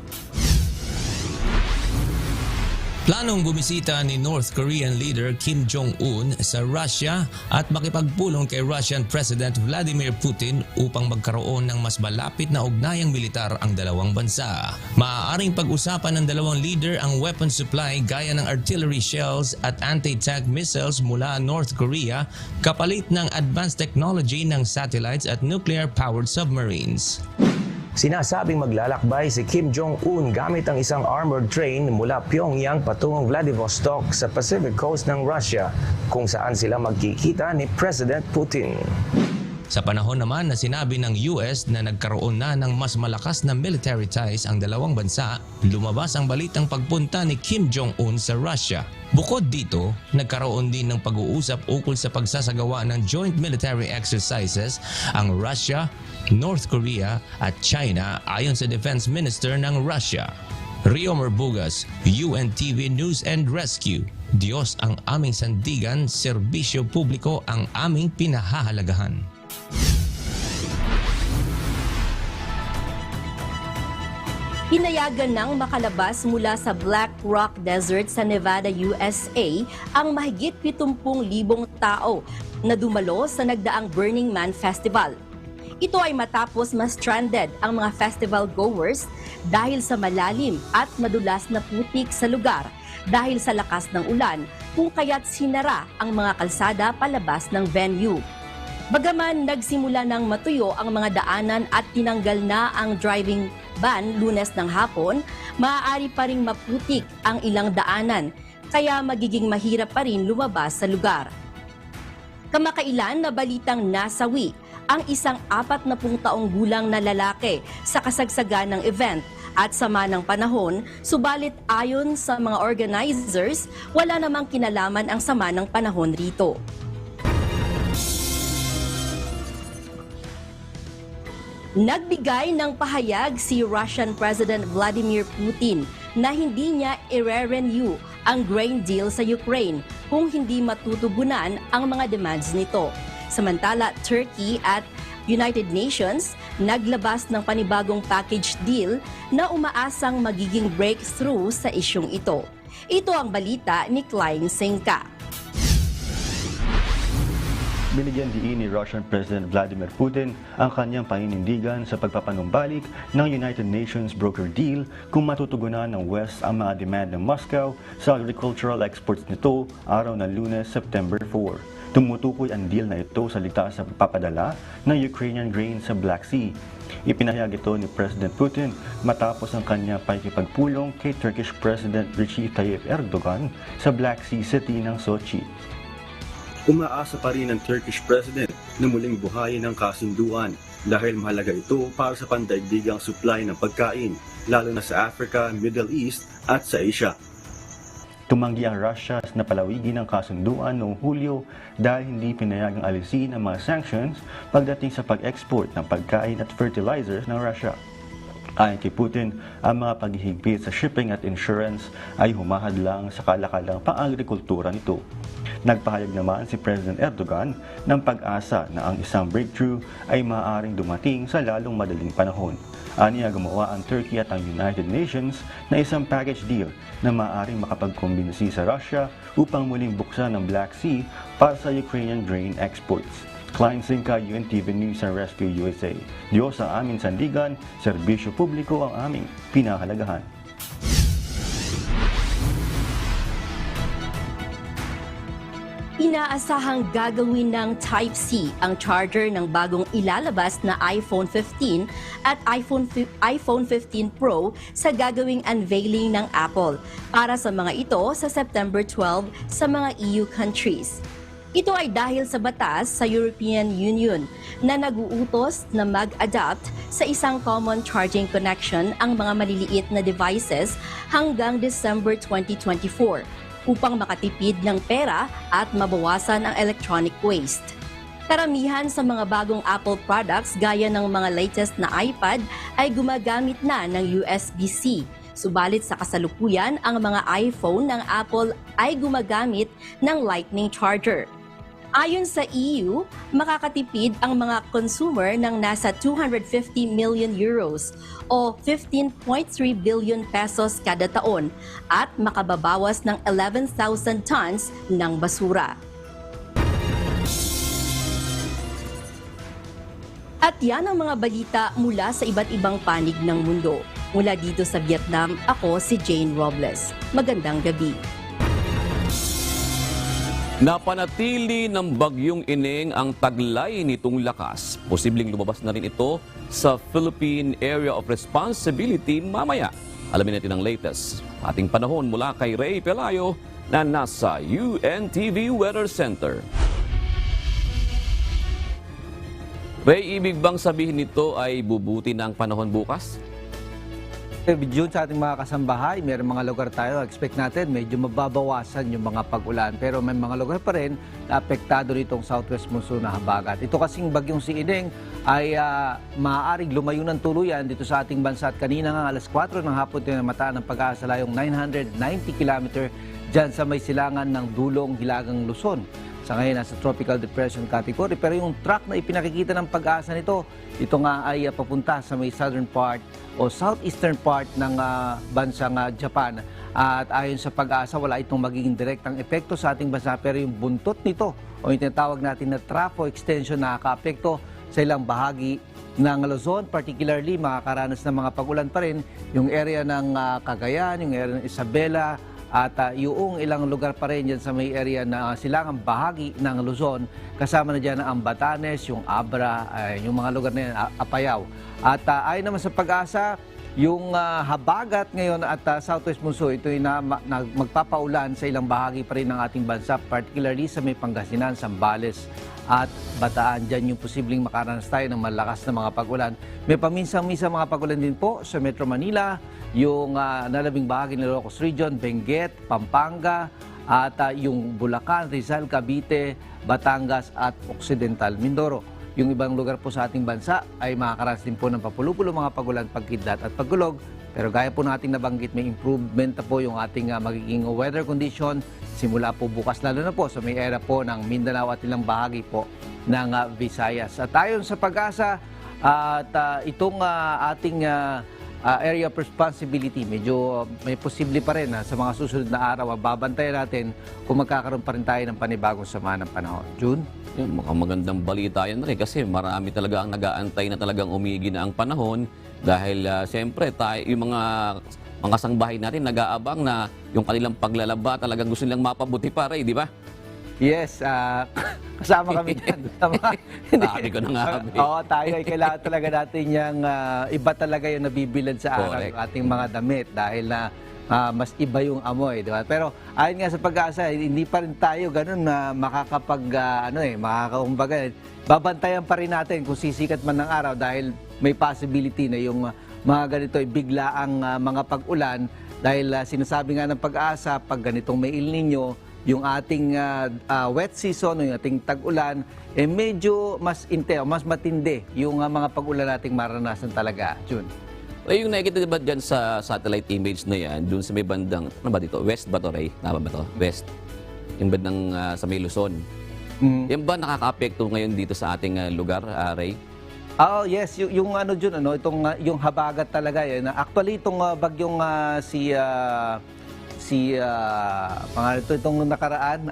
Planong bumisita ni North Korean leader Kim Jong-un sa Russia at makipagpulong kay Russian President Vladimir Putin upang magkaroon ng mas malapit na ugnayang militar ang dalawang bansa. Maaaring pag-usapan ng dalawang leader ang weapon supply gaya ng artillery shells at anti-tank missiles mula North Korea kapalit ng advanced technology ng satellites at nuclear-powered submarines. Sinasabing maglalakbay si Kim Jong-un gamit ang isang armored train mula Pyongyang patungong Vladivostok sa Pacific Coast ng Russia kung saan sila magkikita ni President Putin. Sa panahon naman na sinabi ng US na nagkaroon na ng mas malakas na military ties ang dalawang bansa, lumabas ang balitang pagpunta ni Kim Jong-un sa Russia. Bukod dito, nagkaroon din ng pag-uusap ukol sa pagsasagawa ng joint military exercises ang Russia, North Korea at China ayon sa Defense Minister ng Russia. Riomer Bugas, UNTV News and Rescue. Diyos ang aming sandigan, serbisyo publiko ang aming pinahahalagahan. Hinayagan ng makalabas mula sa Black Rock Desert sa Nevada, USA ang mahigit 70,000 tao na dumalo sa nagdaang Burning Man Festival. Ito ay matapos ma-stranded ang mga festival goers dahil sa malalim at madulas na putik sa lugar dahil sa lakas ng ulan kung kaya't sinara ang mga kalsada palabas ng venue. Bagaman nagsimula ng matuyo ang mga daanan at tinanggal na ang driving ban Lunes ng hapon, maaari pa ring maputik ang ilang daanan, kaya magiging mahirap pa rin lumabas sa lugar. Kamakailan na balitang nasawi ang isang 40 taong gulang na lalaki sa kasagsagan ng event at sama ng panahon, subalit ayon sa mga organizers, wala namang kinalaman ang sama ng panahon rito. Nagbigay ng pahayag si Russian President Vladimir Putin na hindi niya i-renew ang grain deal sa Ukraine kung hindi matutugunan ang mga demands nito. Samantala, Turkey at United Nations naglabas ng panibagong package deal na umaasang magiging breakthrough sa isyung ito. Ito ang balita ni Klein Senka. Binigyan diin ni Russian President Vladimir Putin ang kanyang paninindigan sa pagpapanumbalik ng United Nations broker deal kung matutugunan ng West ang mga demand ng Moscow sa agricultural exports nito araw ng Lunes, September 4. Tumutukoy ang deal na ito sa ligtas na pagpapadala ng Ukrainian grain sa Black Sea. Ipinahayag ito ni President Putin matapos ang kanyang pakikipagpulong kay Turkish President Recep Tayyip Erdogan sa Black Sea city ng Sochi. Umaasa pa rin ang Turkish President na muling buhayin ang kasunduan dahil mahalaga ito para sa pandaigdigang supply ng pagkain, lalo na sa Africa, Middle East at sa Asia. Tumanggi ang Russia na palawigin ang kasunduan noong Hulyo dahil hindi pinayagang alisin ang mga sanctions pagdating sa pag-export ng pagkain at fertilizers ng Russia. Ayon kay Putin, ang mga paghihigpit sa shipping at insurance ay humahadlang sa kalakalang pang-agrikultura nito. Nagpahayag naman si President Erdogan ng pag-asa na ang isang breakthrough ay maaaring dumating sa lalong madaling panahon. Aniya gumawa ang Turkey at ang United Nations na isang package deal na maaaring makapagkumbinsi sa Russia upang muling buksan ang Black Sea para sa Ukrainian grain exports. Klein Sinka, UNTV News and Rescue USA. Diyos ang aming sandigan, serbisyo publiko ang aming pinahalagahan. Inaasahang gagawin ng Type-C ang charger ng bagong ilalabas na iPhone 15 at iPhone 15 Pro sa gagawing unveiling ng Apple para sa mga ito sa September 12 sa mga EU countries. Ito ay dahil sa batas sa European Union na nag-uutos na mag-adapt sa isang common charging connection ang mga maliliit na devices hanggang December 2024 upang makatipid ng pera at mabawasan ang electronic waste. Karamihan sa mga bagong Apple products gaya ng mga latest na iPad ay gumagamit na ng USB-C. Subalit sa kasalukuyan, ang mga iPhone ng Apple ay gumagamit ng Lightning charger. Ayon sa EU, makakatipid ang mga consumer ng nasa 250 million euros o 15.3 billion pesos kada taon at makababawas ng 11,000 tons ng basura. At yan ang mga balita mula sa iba't ibang panig ng mundo. Mula dito sa Vietnam, ako si Jane Robles. Magandang gabi. Napanatili ng bagyong Ineng ang taglay nitong lakas. Posibleng lumabas na rin ito sa Philippine Area of Responsibility mamaya. Alamin natin ang latest. Ating panahon mula kay Ray Pelayo na nasa UNTV Weather Center. Ray, ibig bang sabihin nito ay bubuti na ang panahon bukas? June, sa ating mga kasambahay, may mga lugar tayo, expect natin medyo mababawasan yung mga pag-ulan. Pero may mga lugar pa rin na apektado nitong southwest monsoon na habagat. Ito kasing bagyong si Ineng ay maaaring lumayo ng tuluyan dito sa ating bansa. At kanina nga alas 4 ng hapon ito na mataan ng pag-asa layong 990 km dyan sa may silangan ng Dulong, Hilagang, Luzon. Sa ngayon, nasa tropical depression category. Pero yung track na ipinakikita ng pag-asa nito, ito nga ay papunta sa may southern part o southeastern part ng bansang Japan. At ayon sa pag-asa, wala itong magiging direktang epekto sa ating bansa. Pero yung buntot nito o yung tinatawag natin na trafo extension na nakaka-apekto sa ilang bahagi ng Luzon, particularly makakaranas ng mga pag-ulan pa rin yung area ng Cagayan, yung area ng Isabela, at yung ilang lugar pa rin dyan sa may area na silangang bahagi ng Luzon. Kasama na dyan ang Batanes, yung Abra, yung mga lugar na yan, Apayao. At ayon naman sa pag-asa, yung habagat ngayon at southwest monsoon, ito ay magpapaulan sa ilang bahagi pa rin ng ating bansa, particularly sa may Pangasinan, Zambales at Bataan. Dyan yung posibleng makaranas tayo ng malakas na mga pag-ulan. May paminsan-minsan mga pag-ulan din po sa Metro Manila, yung nalabing bahagi ng Ilocos Region, Benguet, Pampanga, at yung Bulacan, Rizal, Cavite, Batangas at Occidental Mindoro. Yung ibang lugar po sa ating bansa ay makakaranas din po ng papulupulo mga pagulan, pagkidlat at pagulog. Pero gaya po nating nabanggit, may improvement na po yung ating magiging weather condition simula po bukas, lalo na po sa may area po ng Mindanao at ilang bahagi po ng Visayas. At ayon sa pag-asa, at itong ating area of responsibility, medyo may posible pa rin sa mga susunod na araw. Babantayan natin kung magkakaroon pa rin tayo ng panibagong sama ng panahon. June? Mukhang magandang balita yan rin kasi marami talaga ang nag-aantay na talagang umigi na ang panahon dahil siyempre tayo, yung mga sangbahay natin nag-aabang na yung kanilang paglalaba talagang gusto nilang mapabuti pa rin, di ba? Yes, kasama kami dyan. Sabi ko na nga kami. Oo, tayo ay kailangan talaga natin yung iba talaga yung nabibilad sa araw ng ating mga damit dahil na mas iba yung amoy, di ba? Pero ayon nga sa pag-asa, hindi pa rin tayo ganun na makakakumbaga, babantayan pa rin natin kung sisikat man ng araw dahil may possibility na yung mga ganito ay bigla ang mga pag-ulan dahil sinasabi nga ng pag-asa, pag ganitong may El Nino, yung ating wet season, yung ating tag-ulan, medyo mas matindi yung mga pag-ulan nating maranasan talaga, June. Yung nakikita diba dyan sa satellite image na yan, dun sa may bandang, ano ba dito? West ba to, Ray? Tama ba to? West. Yung bandang sa may Luzon. Yan ba nakaka-apekto ngayon dito sa ating lugar, Ray? Oh, yes, yung ano dyan, itong yung habagat talaga yan. Actually, itong bagyong pangalan ito, itong nakaraan.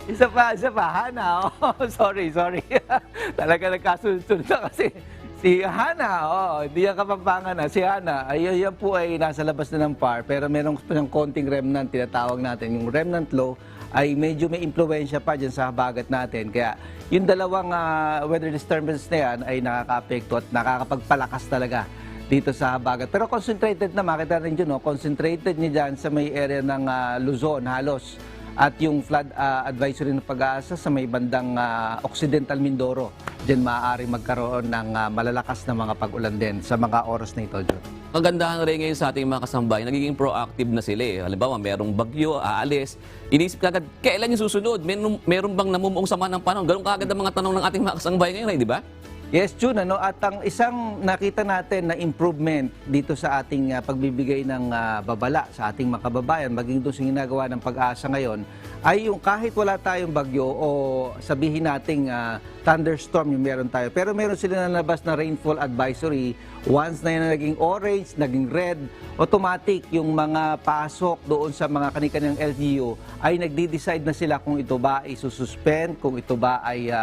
Isa pa, Hana. Oh, sorry. Talaga nagkasunod-sunod na kasi. Si Hana, hindi yan Kapampangan na. Si Hana, yan po ay nasa labas na ng PAR, pero meron ng konting remnant, tinatawag natin. Yung remnant low ay medyo may impluensya pa dyan sa habagat natin. Kaya yung dalawang weather disturbance na yan ay nakaka-apekto at nakakapagpalakas talaga dito sa habagat. Pero concentrated na, makita rin dyan, concentrated niya dyan sa may area ng Luzon, halos. At yung flood advisory ng Pag-asa sa may bandang Occidental Mindoro. Diyan maaari magkaroon ng malalakas na mga pag-ulan din sa mga oras na ito, John. Magandahan rin ngayon sa ating mga kasambahay, nagiging proactive na sila eh. Halimbawa, merong bagyo, aalis, inisip kagad, kailan yung susunod? Meron bang namumuong sama ng panahon? Ganun kagad ang mga tanong ng ating mga kasambahay ngayon, di ba? Yes, June, at ang isang nakita natin na improvement dito sa ating pagbibigay ng babala sa ating mga kababayan, maging doon sa ginagawa ng Pag-asa ngayon, ay yung kahit wala tayong bagyo o sabihin nating thunderstorm yung meron tayo, pero meron sila nalabas na rainfall advisory. Once na yan naging orange, naging red, automatic yung mga pasok doon sa mga kanilang LGU ay nagdi-decide na sila kung ito ba ay sususpend, kung ito ba ay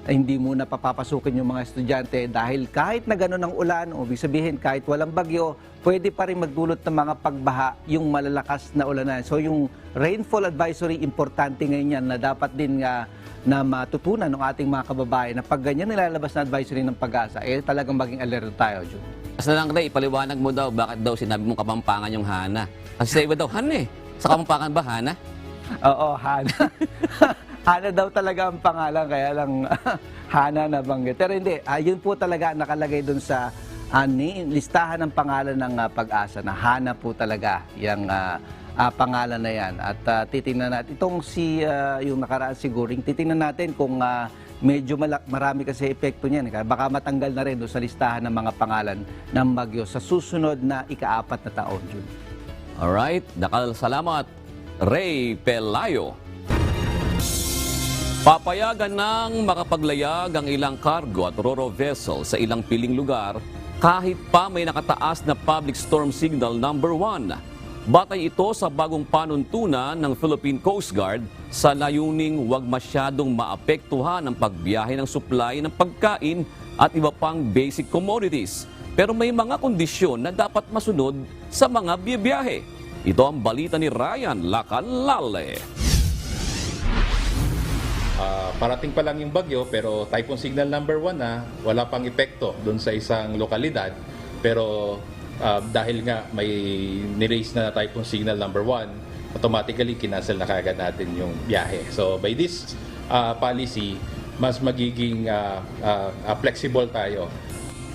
hindi muna papapasukin yung mga estudyante dahil kahit na gano'n ang ulan, o ibig sabihin kahit walang bagyo, pwede pa rin magdulot ng mga pagbaha yung malalakas na ulanan. So yung rainfall advisory, importante ngayon yan na dapat din na matutunan ng ating mga kababayan na pag ganyan nilalabas na advisory ng Pag-asa, talagang maging alerto tayo, Jun. Asa lang, Ray, ipaliwanag mo daw bakit daw sinabi mong Kapampangan yung Hana. Kasi sa iba daw, Han eh. Sa Kapampangan ba, Hana? Oo, Hana. Hana daw talaga ang pangalan, kaya lang Hana na banggit. Pero hindi, yun po talaga nakalagay dun sa listahan ng pangalan ng Pag-asa na Hana po talaga yung pangalan na yan. At titingnan natin, itong yung nakaraan siguring, titingnan natin kung medyo marami kasi epekto niyan. Baka matanggal na rin doon sa listahan ng mga pangalan ng bagyo sa susunod na ika-4 na taon, June. Alright, dakal salamat, Ray Pelayo. Papayagan ng makapaglayag ang ilang cargo at ro-ro vessel sa ilang piling lugar kahit pa may nakataas na public storm signal number 1. Batay ito sa bagong panuntunan ng Philippine Coast Guard sa layuning huwag masyadong maapektuhan ang pagbiyahe ng supply ng pagkain at iba pang basic commodities. Pero may mga kondisyon na dapat masunod sa mga biyahe. Ito ang balita ni Ryan Lacalale. Parating pa lang yung bagyo pero typhoon signal number 1 na, wala pang epekto doon sa isang lokalidad. Pero dahil nga may niraise na typhoon signal number 1, automatically kinancel na kagad natin yung biyahe. So by this policy, mas magiging flexible tayo.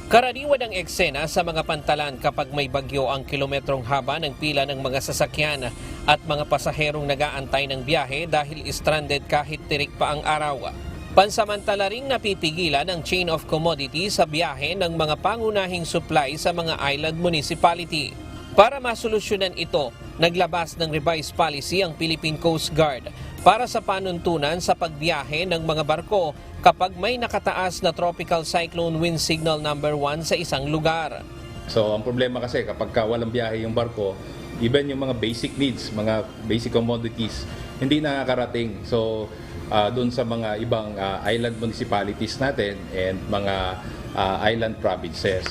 Karaniwan ang eksena sa mga pantalan kapag may bagyo ang kilometrong haba ng pila ng mga sasakyan at mga pasaherong nag-aantay ng biyahe dahil stranded kahit tirik pa ang araw. Pansamantala ring napipigilan ang chain of commodities sa biyahe ng mga pangunahing supply sa mga island municipality. Para masolusyonan ito, naglabas ng revised policy ang Philippine Coast Guard para sa panuntunan sa pagbiyahe ng mga barko kapag may nakataas na tropical cyclone wind signal number 1 sa isang lugar. So ang problema kasi kapag walang biyahe yung barko, even yung mga basic needs, mga basic commodities, hindi nakakarating. So doon sa mga ibang island municipalities natin and mga island provinces.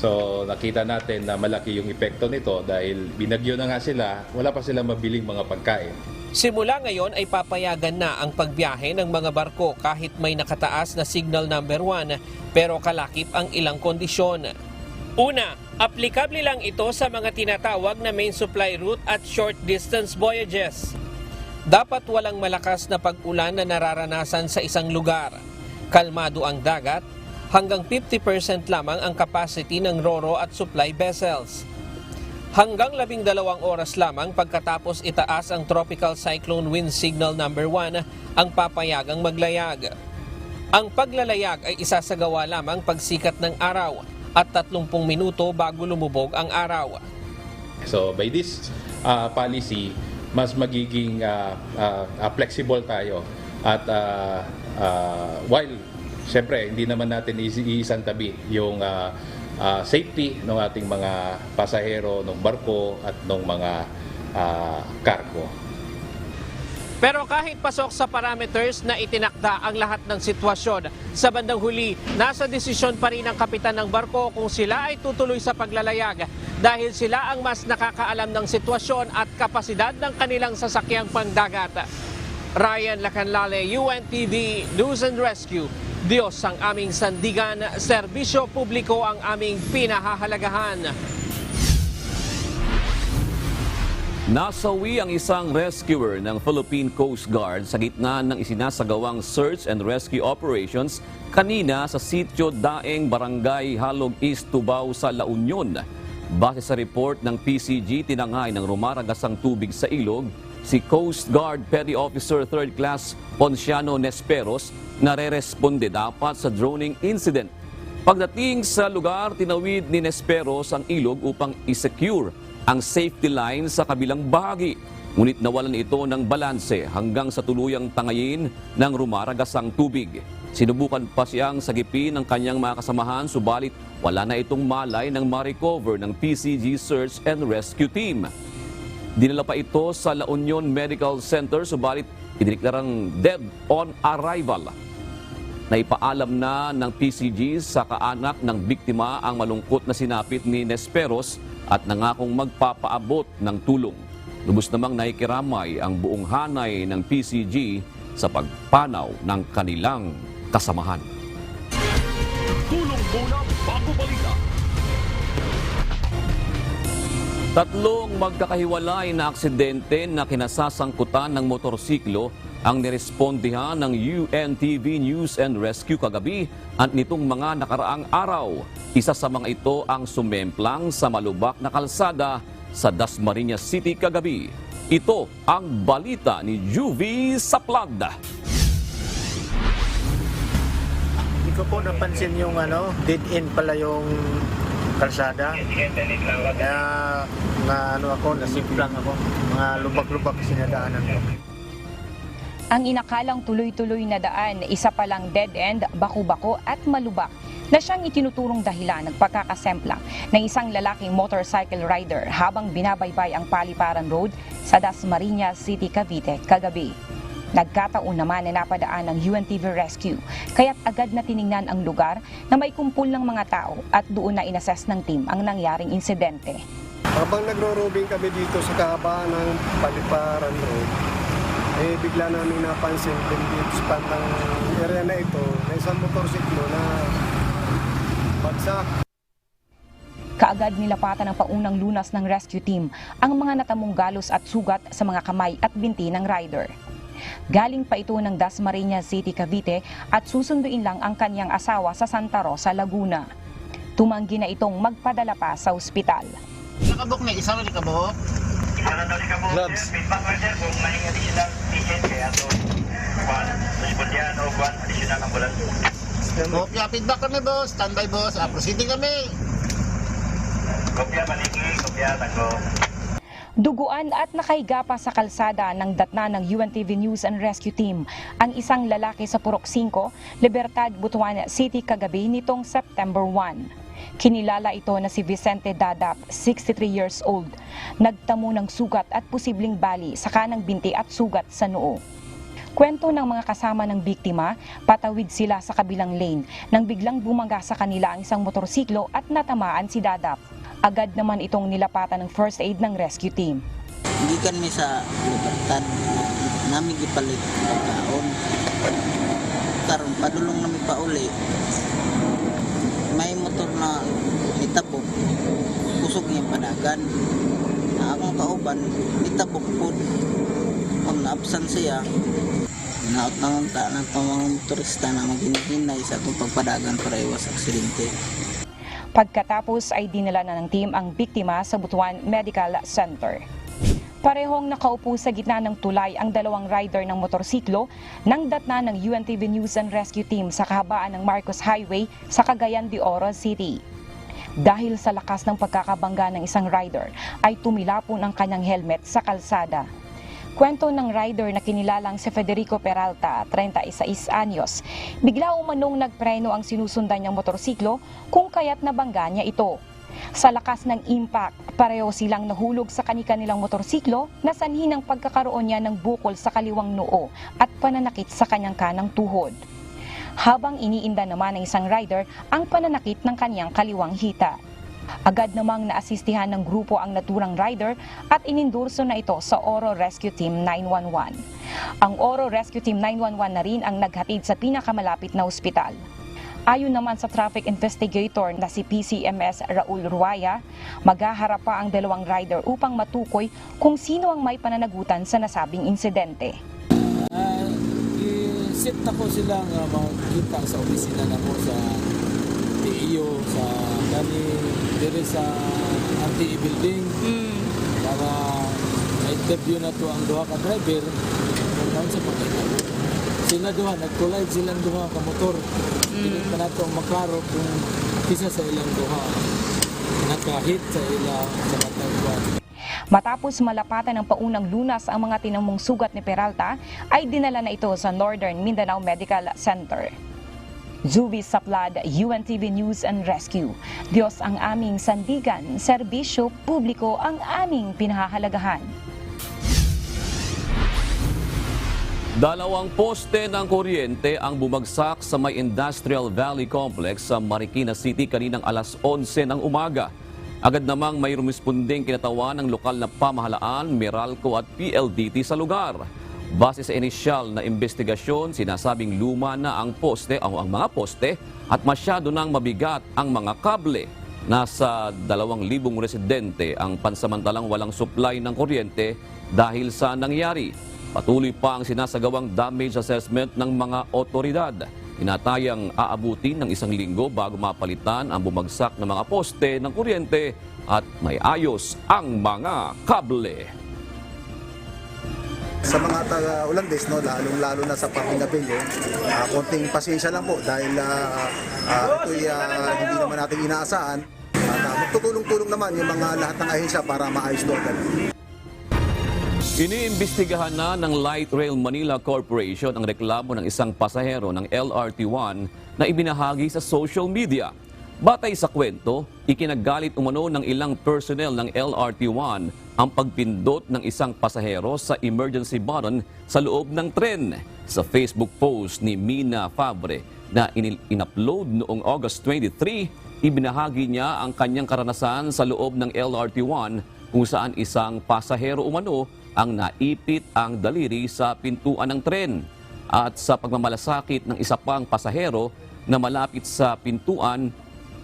So nakita natin na malaki yung epekto nito dahil binagyo na nga sila, wala pa silang mabiling mga pagkain. Simula ngayon ay papayagan na ang pagbiyahe ng mga barko kahit may nakataas na signal number 1 pero kalakip ang ilang kondisyon. Una, aplikable lang ito sa mga tinatawag na main supply route at short distance voyages. Dapat walang malakas na pag-ulan na nararanasan sa isang lugar. Kalmado ang dagat, hanggang 50% lamang ang capacity ng ro-ro at supply vessels. Hanggang 12 oras lamang pagkatapos itaas ang tropical cyclone wind signal number 1 ang papayagang maglayag. Ang paglalayag ay isasagawa lamang pagsikat ng araw at 30 minuto bago lumubog ang araw. So by this policy, mas magiging flexible tayo at while siyempre hindi naman natin iisang tabi yung safety ng ating mga pasahero, ng barko at ng mga cargo. Pero kahit pasok sa parameters na itinakda ang lahat ng sitwasyon, sa bandang huli, nasa desisyon pa rin ng kapitan ng barko kung sila ay tutuloy sa paglalayag dahil sila ang mas nakakaalam ng sitwasyon at kapasidad ng kanilang sasakyang pangdagat. Ryan Lacanlale, UNTV News and Rescue. Diyos ang aming sandigan, serbisyo publiko ang aming pinahahalagahan. Nasawi ang isang rescuer ng Philippine Coast Guard sa gitna ng isinasagawang search and rescue operations kanina sa Sitio Daeng, Barangay Halog East, Tubao sa La Union. Base sa report ng PCG, tinangay ng rumaragasang tubig sa ilog si Coast Guard Petty Officer 3rd Class Ponciano Nesperos na re-responde dapat sa droning incident. Pagdating sa lugar, tinawid ni Nesperos ang ilog upang i-secure ang safety line sa kabilang bahagi. Ngunit nawalan ito ng balanse hanggang sa tuluyang tangayin ng rumaragasang tubig. Sinubukan pa siyang sagipin ng kanyang mga kasamahan, subalit wala na itong malay ng ma-recover ng PCG Search and Rescue Team. Dinala pa ito sa La Union Medical Center, subalit idineklarang dead on arrival. Naipaalam na ng PCG sa kaanak ng biktima ang malungkot na sinapit ni Nesperos at nangakong magpapaabot ng tulong. Lubos namang naikiramay ang buong hanay ng PCG sa pagpanaw ng kanilang kasamahan. Tulong muna bago balita. Tatlong magkakahiwalay na aksidente na kinasasangkutan ng motorsiklo ang nirespondihan ng UNTV News and Rescue kagabi at nitong mga nakaraang araw. Isa sa mga ito ang sumemplang sa malubak na kalsada sa Dasmariñas City kagabi. Ito ang balita ni Juvie Saplad. Hindi ko po napansin yung dead end pala yung kalsada. Kaya nasiplang ako. Mga lubak-lubak sinadaanan ko. Ang inakalang tuloy-tuloy na daan, isa palang dead end, baku-bako at malubak na siyang itinuturong dahilan ng pagkakasemplang ng isang lalaking motorcycle rider habang binabaybay ang Paliparan Road sa Dasmariñas City, Cavite kagabi. Nagkataon naman na napadaan ng UNTV Rescue, kaya't agad na tiningnan ang lugar na may kumpul ng mga tao at doon na inassess ng team ang nangyaring insidente. Habang nagro-roving kami dito sa kahabaan ng Paliparan Road, bigla namin napansin dito sa bandang area na ito na isang motorsiklo na bagsak. Kaagad nilapatan ng paunang lunas ng rescue team ang mga natamong galos at sugat sa mga kamay at binti ng rider. Galing pa ito ng Dasmariñas City, Cavite at susunduin lang ang kanyang asawa sa Santa Rosa, Laguna. Tumanggi na itong magpadala pa sa ospital. Nakabok na, isa rin nakabok. Gloves. Kopya, feedback kami boss. Standby boss. Proceeding kami. Kopya, maliki. Kopya, tango. Duguan at nakahiga pa sa kalsada ng datna ng UNTV News and Rescue Team ang isang lalaki sa Purok 5, Libertad, Butuan City kagabi nitong September 1. Kinilala ito na si Vicente Dadap, 63 years old. Nagtamo ng sugat at posibleng bali sa kanang binti at sugat sa noo. Kwento ng mga kasama ng biktima, patawid sila sa kabilang lane nang biglang bumangga sa kanila ang isang motorsiklo at natamaan si Dadap. Agad naman itong nilapatan ng first aid ng rescue team. Hindi kami sa Libertad, namin gipalit pagkaon. Karon padulong namin pa uli. May motor na itabok, kusog niyang panagan. Na akong kauban, itabok po. Kung naapsan siya, naot na ng mga motorista na maghinay sa itong pagpadagan para iwas aksidente. Pagkatapos ay dinala na ng team ang biktima sa Butuan Medical Center. Parehong nakaupo sa gitna ng tulay ang dalawang rider ng motorsiklo nang datna ng UNTV News and Rescue Team sa kahabaan ng Marcos Highway sa Cagayan de Oro City. Dahil sa lakas ng pagkakabangga ng isang rider, ay tumilapon ang kanyang helmet sa kalsada. Kwento ng rider na kinilalang si Federico Peralta, 36 anyos, bigla umanong nagpreno ang sinusundan niyang motorsiklo kung kaya't nabangga niya ito. Sa lakas ng impact, pareho silang nahulog sa kani-kanilang motorsiklo na sanhi ng pagkakaroon niya ng bukol sa kaliwang noo at pananakit sa kanyang kanang tuhod. Habang iniinda naman ng isang rider ang pananakit ng kanyang kaliwang hita. Agad namang naasistihan ng grupo ang naturang rider at inindurso na ito sa Oro Rescue Team 911. Ang Oro Rescue Team 911 na rin ang naghatid sa pinakamalapit na ospital. Ayon naman sa traffic investigator na si PCMS Raul Ruaya, maghaharap pa ang dalawang rider upang matukoy kung sino ang may pananagutan sa nasabing insidente. I-set na po silang magkita sa opisina na po sa TEO, sa diri sa RTE building para ma-interview na to ang duha ka driver kung sa pagkita. Sila duha, nag-collide silang duha ka motor. Pilit pa nato ang maklaro kung isa sa ilang duha nakahit sa ilang sa matagwan. Matapos malapatan ng paunang lunas ang mga tinamong sugat ni Peralta, ay dinala na ito sa Northern Mindanao Medical Center. Zubi Saplad, UNTV News and Rescue. Diyos ang aming sandigan, serbisyo publiko ang aming pinahahalagahan. Dalawang poste ng kuryente ang bumagsak sa may Industrial Valley Complex sa Marikina City kaninang alas 11 ng umaga. Agad namang may rumisponding kinatawan ng lokal na pamahalaan, Meralco at PLDT sa lugar. Base sa inisyal na investigasyon, sinasabing luma na ang mga poste at masyado nang mabigat ang mga kable. Nasa 2,000 residente ang pansamantalang walang supply ng kuryente dahil sa nangyari. Patuloy pa ang sinasagawang damage assessment ng mga otoridad. Inatayang aabutin ng 1 linggo bago mapalitan ang bumagsak na mga poste ng kuryente at may ayos ang mga kable. Sa mga taga-Ulandes, no, lalong-lalo na sa Pampingabilyo, konting pasensya lang po dahil ito'y hindi naman natin inaasahan. Magtutulong-tulong naman yung mga lahat ng ahensya para maayos doon. Iniimbestigahan na ng Light Rail Manila Corporation ang reklamo ng isang pasahero ng LRT1 na ibinahagi sa social media. Batay sa kwento, ikinagalit umano ng ilang personnel ng LRT1 ang pagpindot ng isang pasahero sa emergency button sa loob ng tren. Sa Facebook post ni Mina Fabre na in-upload noong August 23, ibinahagi niya ang kanyang karanasan sa loob ng LRT1 kung saan isang pasahero umano ang naipit ang daliri sa pintuan ng tren. At sa pagmamalasakit ng isa pang pasahero na malapit sa pintuan,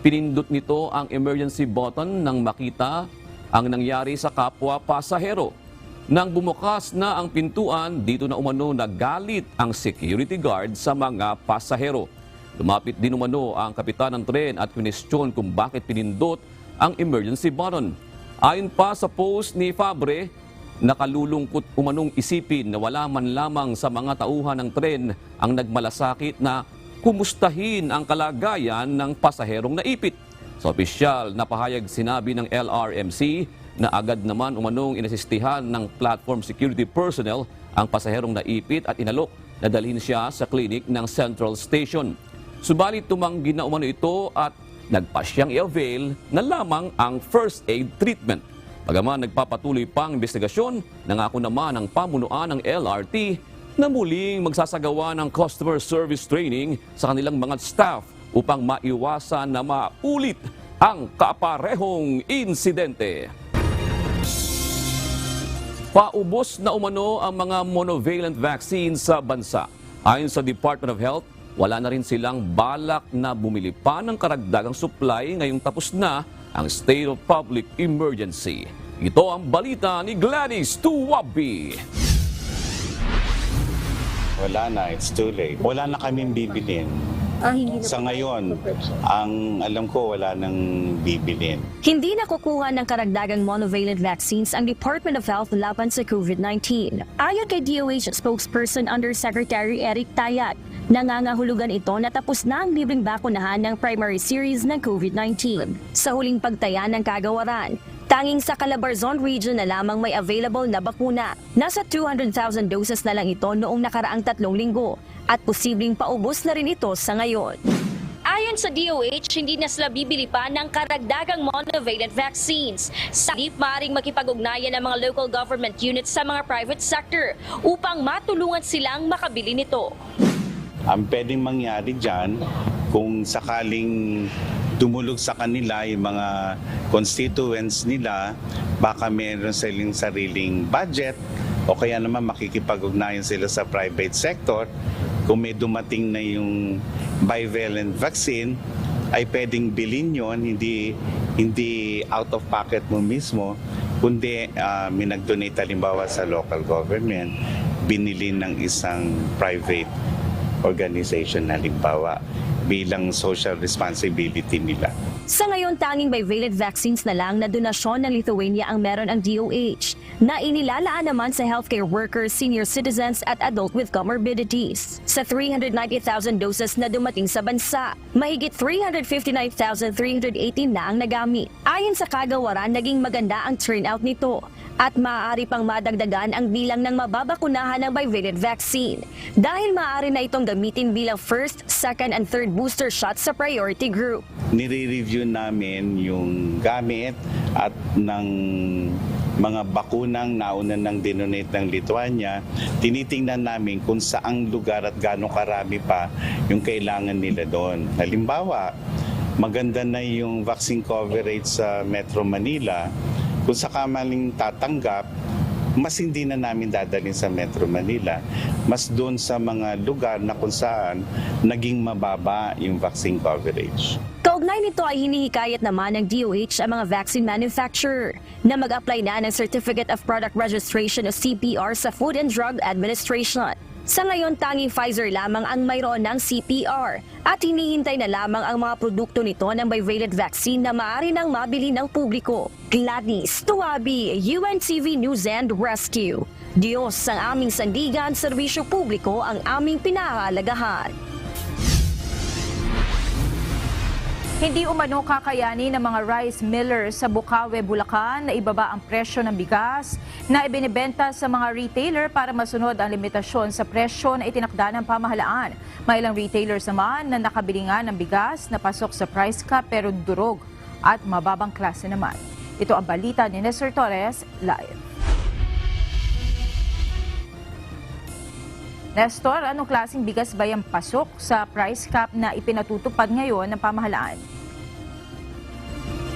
pinindot nito ang emergency button nang makita ang nangyari sa kapwa pasahero. Nang bumukas na ang pintuan, dito na umano nagalit ang security guard sa mga pasahero. Lumapit din umano ang kapitan ng tren at kwestiyon kung bakit pinindot ang emergency button. Ayon pa sa post ni Fabre, nakalulungkot umanong isipin na wala man lamang sa mga tauhan ng tren ang nagmalasakit na kumustahin ang kalagayan ng pasaherong naipit. Sa opisyal na pahayag sinabi ng LRMC na agad naman umanong inasistihan ng platform security personnel ang pasaherong naipit at inalok na dalhin siya sa klinik ng Central Station. Subalit tumanggi na umano ito at nagpasyang i-avail na lamang ang first aid treatment. Bagaman nagpapatuloy pang investigasyon, nangako naman ang pamunuan ng LRT na muling magsasagawa ng customer service training sa kanilang mga staff upang maiwasan na maulit ang kaparehong insidente. Paubos na umano ang mga monovalent vaccines sa bansa. Ayon sa Department of Health, wala na rin silang balak na bumili pa ng karagdagang supply ngayong tapos na ang state of public emergency. Ito ang balita ni Gladys Tuwabi. Wala na, it's too late. Wala na kaming bibilin. Hindi na Sa ngayon, ang alam ko wala nang bibilin. Hindi nakukuha ng karagdagang monovalent vaccines ang Department of Health laban sa COVID-19. Ayon kay DOH spokesperson Undersecretary Eric Tayat, nangangahulugan ito na tapos na ang libreng bakunahan ng primary series ng COVID-19. Sa huling pagtaya ng kagawaran, tanging sa Calabarzon region na lamang may available na bakuna. Nasa 200,000 doses na lang ito noong nakaraang 3 linggo at posibleng paubos na rin ito sa ngayon. Ayon sa DOH, hindi na sila bibili pa ng karagdagang monovalent vaccines. Sa halip, maaaring makipag-ugnayan ng mga local government units sa mga private sector upang matulungan silang makabili nito. Ang pwedeng mangyari dyan, kung sakaling dumulog sa kanila yung mga constituents nila, baka meron silang sariling budget o kaya naman makikipag-ugnayan sila sa private sector. Kung may dumating na yung bivalent vaccine, ay pwedeng bilhin yon, hindi out of pocket mo mismo, kundi may nag-donate halimbawa sa local government, binili ng isang private organization halimbawa bilang social responsibility nila. Sa ngayon, tanging bivalent vaccines na lang na donasyon ng Lithuania ang meron ang DOH na inilalaan naman sa healthcare workers, senior citizens at adult with comorbidities. Sa 390,000 doses na dumating sa bansa, mahigit 359,318 na ang nagamit. Ayon sa kagawaran, naging maganda ang turnout nito at maaari pang madagdagan ang bilang ng mababakunahan ng bivalent vaccine dahil maaari na itong gamitin bilang first, second, and third booster shots sa priority group. Nire-review namin yung gamit at ng mga bakunang nauna ng dinonate ng Lithuania. Tinitingnan namin kung saang lugar at gaano karami pa yung kailangan nila doon. Halimbawa, maganda na yung vaccine coverage sa Metro Manila. Kung sakamaling tatanggap, mas hindi na namin dadalhin sa Metro Manila. Mas doon sa mga lugar na kung saan naging mababa yung vaccine coverage. Kaugnay nito ay hinihikayat naman ng DOH ang mga vaccine manufacturer na mag-apply na ng Certificate of Product Registration o CPR sa Food and Drug Administration. Sa ngayon, tanging Pfizer lamang ang mayroon ng CPR at hinihintay na lamang ang mga produkto nito ng bivalent vaccine na maaari nang mabili ng publiko. Gladys Tuwabi, UNTV News and Rescue. Diyos ang aming sandigan, serbisyo publiko ang aming pinahahalagahan. Hindi umano kakayanin ng mga rice millers sa Bukawe, Bulacan na ibaba ang presyo ng bigas na ibinibenta sa mga retailer para masunod ang limitasyon sa presyo na itinakda ng pamahalaan. May ilang retailers naman na nakabili nga ng bigas na pasok sa price cap pero durog at mababang klase naman. Ito ang balita ni Nestor Torres, live. Nestor, anong klaseng bigas ba yung pasok sa price cap na ipinatutupad ngayon ng pamahalaan?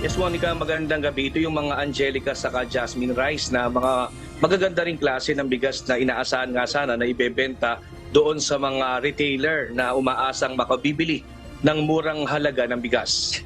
Yes, Monica, magandang gabi. Ito yung mga Angelica saka Jasmine rice na mga magaganda ring klase ng bigas na inaasahan nga sana na ibebenta doon sa mga retailer na umaasang makabibili ng murang halaga ng bigas.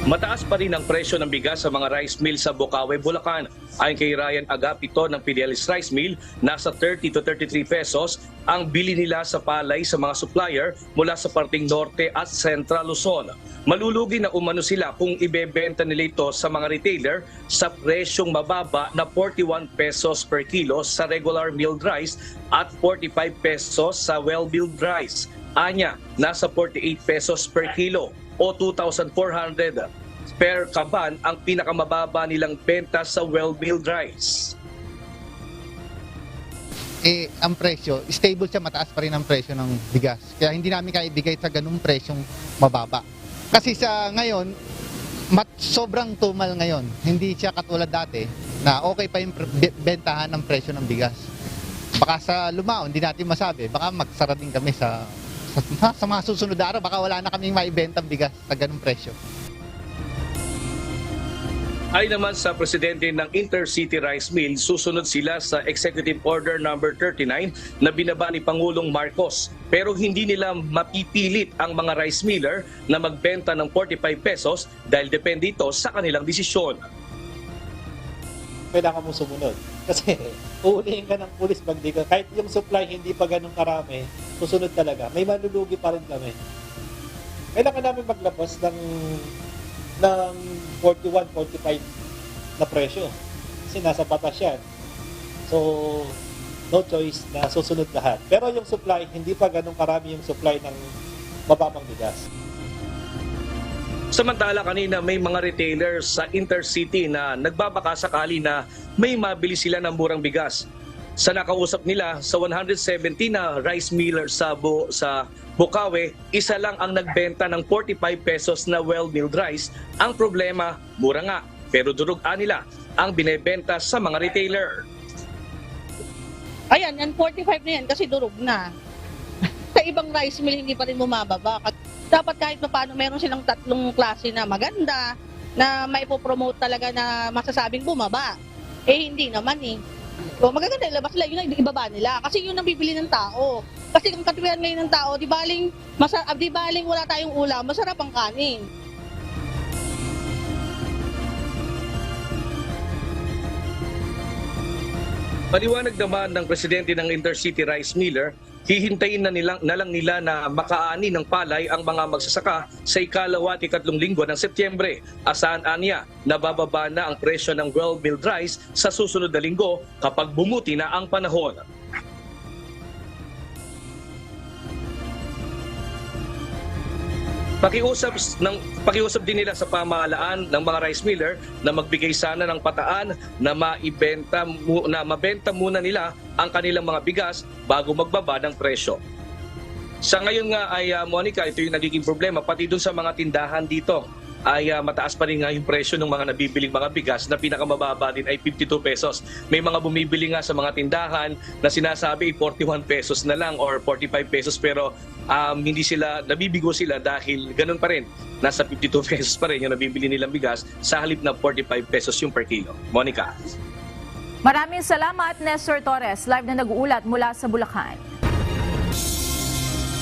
Mataas pa rin ang presyo ng bigas sa mga rice mill sa Bukawe, Bulacan. Ayon kay Ryan Agapito ng Fidelis Rice Mill, nasa 30 to 33 pesos ang bili nila sa palay sa mga supplier mula sa parting Norte at Central Luzon. Malulugi na umano sila kung ibebenta nila ito sa mga retailer sa presyong mababa na 41 pesos per kilo sa regular milled rice at 45 pesos sa well-milled rice. Anya, nasa 48 pesos per kilo o 2,400 per kaban ang pinakamababa nilang benta sa well-milled rice. Ang presyo, stable siya, mataas pa rin ang presyo ng bigas. Kaya hindi namin kaya ibigay sa ganung presyong mababa. Kasi sa ngayon, sobrang tumal ngayon. Hindi siya katulad dati na okay pa yung bentahan ng presyo ng bigas. Baka sa lumao, hindi natin masabi. Baka magsara din kami sa mga susunod na araw. Baka wala na kaming maibentang bigas sa ganung presyo. Ay naman sa presidente ng Intercity Rice Mill, susunod sila sa Executive Order number 39 na binaba ni Pangulong Marcos. Pero hindi nila mapipilit ang mga rice miller na magbenta ng 45 pesos dahil depende ito sa kanilang desisyon. Kailangan mo sumunod. Kasi uulihin ka ng pulis pag di ka. Kahit yung supply hindi pa ganun karami, susunod talaga. May manlulugi pa rin kami. Kailangan namin maglabas ng 41, 45 na presyo. Kasi nasa batas yan. So, no choice na susunod lahat. Pero yung supply, hindi pa ganun karami yung supply ng mababang bigas. Samantala kanina may mga retailers sa intercity na nagbabaka sakali na may mabili sila ng murang bigas. Sa nakausap nila sa 170 na rice millers sa Bukawi, isa lang ang nagbenta ng 45 pesos na well-milled rice. Ang problema, mura nga, pero durugan nila ang binebenta sa mga retailer. Ayan, yan 45 na yan kasi durog na. Sa ibang rice mill hindi pa rin bumababa. Dapat kahit paano meron silang tatlong klase na maganda na maipopromote talaga na masasabing bumaba. Eh hindi naman eh. So, magaganda ilabas nila, yun ang ibaba nila. Kasi yun ang bibili ng tao. Kasi kung katiwiran ngayon ng tao, di baling wala tayong ulam, masarap ang kanin. Paliwanag naman ng presidente ng Intercity Rice Miller, hihintayin na lang nila na makaani ng palay ang mga magsasaka sa ikalawa at ikatlong linggo ng Setyembre. Asahan niya na bababa na ang presyo ng well-milled rice sa susunod na linggo kapag bumuti na ang panahon. Pakiusap din nila sa pamahalaan ng mga rice miller na magbigay sana ng pataan na mabenta muna nila ang kanilang mga bigas bago magbaba ng presyo. Sa ngayon nga ay Monica, ito yung nagiging problema pati dun sa mga tindahan dito ay mataas pa rin nga yung presyo ng mga nabibiling mga bigas na pinakamababa din ay 52 pesos. May mga bumibili nga sa mga tindahan na sinasabi 41 pesos na lang or 45 pesos pero hindi sila, nabibigo sila dahil ganun pa rin. Nasa 52 pesos pa rin yung nabibili nilang bigas sa halip na 45 pesos yung per kilo. Monica. Maraming salamat, Nestor Torres, live na nag-uulat mula sa Bulacan.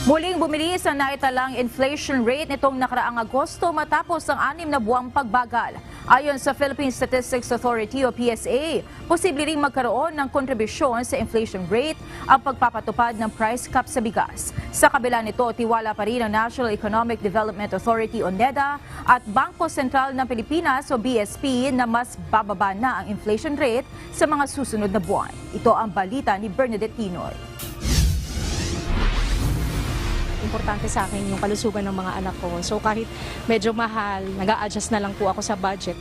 Muling bumilis ang naitalang inflation rate nitong nakaraang Agosto matapos ang 6 na buwang pagbagal. Ayon sa Philippine Statistics Authority o PSA, posible ring magkaroon ng kontribusyon sa inflation rate ang pagpapatupad ng price cap sa bigas. Sa kabila nito, tiwala pa rin ang National Economic Development Authority o NEDA at Bangko Sentral ng Pilipinas o BSP na mas bababa na ang inflation rate sa mga susunod na buwan. Ito ang balita ni Bernadette Tinoy. Importante sa akin yung kalusugan ng mga anak ko. So kahit medyo mahal, nag-a-adjust na lang po ako sa budget.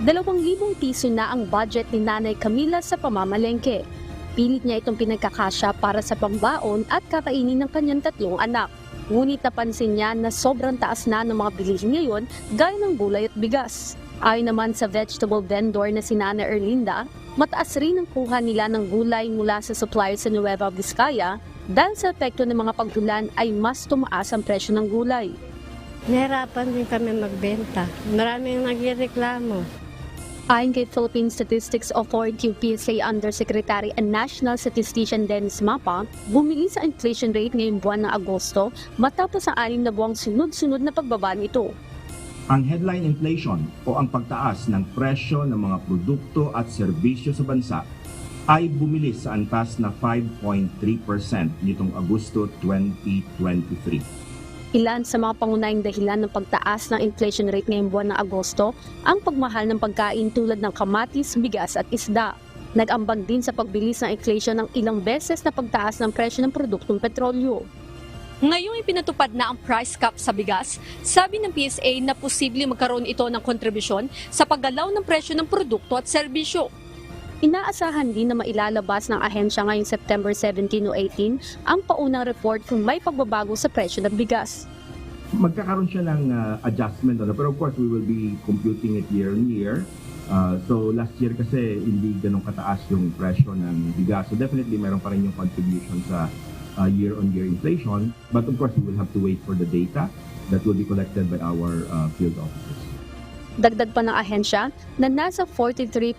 2,000 piso na ang budget ni Nanay Camila sa pamamalengke. Pilit niya itong pinagkakasya para sa pambaon at kakainin ng kanyang 3 anak. Ngunit napansin niya na sobrang taas na ng mga bilihin ngayon gaya ng gulay at bigas. Ayon naman sa vegetable vendor na si Nana Erlinda, mataas rin ang kuha nila ng gulay mula sa supplier sa Nueva Vizcaya dahil sa epekto ng mga pagtulan ay mas tumaas ang presyo ng gulay. Nahirapan din kami magbenta. Maraming nagreklamo. Ayon kay Philippine Statistics Authority PSA Undersecretary and National Statistician Dennis Mapa, bumili sa inflation rate ngayong buwan ng Agosto matapos ang 6 na buwang sunod-sunod na pagbaba nito. Ang headline inflation o ang pagtaas ng presyo ng mga produkto at serbisyo sa bansa ay bumilis sa antas na 5.3% nitong Agosto 2023. Ilan sa mga pangunahing dahilan ng pagtaas ng inflation rate ngayong buwan ng Agosto ang pagmahal ng pagkain tulad ng kamatis, bigas at isda. Nag-ambag din sa pagbilis ng inflation ng ilang beses na pagtaas ng presyo ng produktong petrolyo. Ngayong ipinatupad na ang price cap sa bigas, sabi ng PSA na posible magkaroon ito ng kontribusyon sa paggalaw ng presyo ng produkto at serbisyo. Inaasahan din na mailalabas ng ahensya ngayong September 17 o 18 ang paunang report kung may pagbabago sa presyo ng bigas. Magkakaroon siya ng adjustment, pero of course we will be computing it year on year. So last year kasi hindi ganun kataas yung presyo ng bigas. So definitely meron pa rin yung contribution sa year-on-year inflation. But of course we will have to wait for the data that will be collected by our field officers. Dagdag pa ng ahensya na nasa 43.34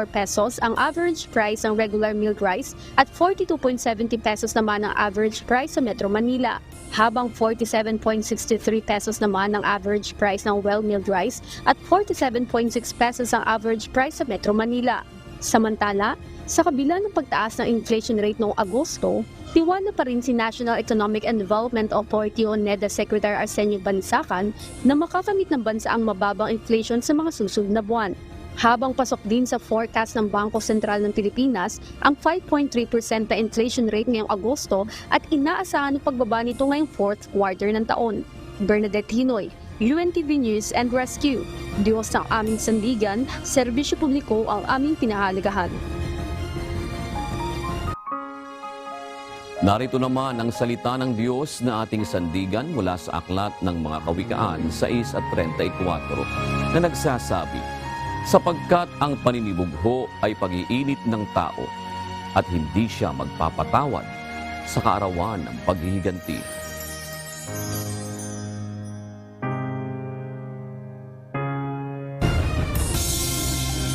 pesos ang average price ng regular milled rice at 42.70 pesos naman ang average price sa Metro Manila, habang 47.63 pesos naman ang average price ng well-milled rice at 47.6 pesos ang average price sa Metro Manila. Samantala, sa kabila ng pagtaas ng inflation rate noong Agosto, Tiwala pa rin si National Economic and Development Authority o NEDA Secretary Arsenio Bansakan na makakamit ng bansa ang mababang inflation sa mga susunod na buwan. Habang pasok din sa forecast ng Bangko Sentral ng Pilipinas ang 5.3% na inflation rate ngayong Agosto at inaasahan ang pagbaba nito ngayong fourth quarter ng taon. Bernadette Hinoy, UNTV News and Rescue. Diyos ng aming sandigan, serbisyo publiko ang aming pinahalagahan. Narito naman ang salita ng Diyos na ating sandigan mula sa aklat ng mga kawikaan 6 at 34 na nagsasabi, sapagkat ang paninibugho ay pag-iinit ng tao at hindi siya magpapatawad sa kaarawan ng paghihiganti.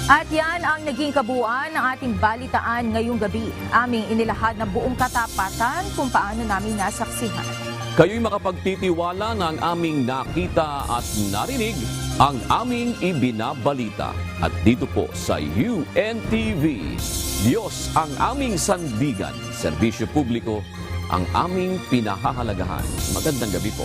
At yan ang naging kabuuan ng ating balitaan ngayong gabi. Aming inilahad ng buong katapatan kung paano namin nasaksihan. Kayo'y makapagtitiwala na ang aming nakita at narinig ang aming ibinabalita. At dito po sa UNTV, Diyos ang aming sandigan, serbisyo publiko ang aming pinahahalagahan. Magandang gabi po.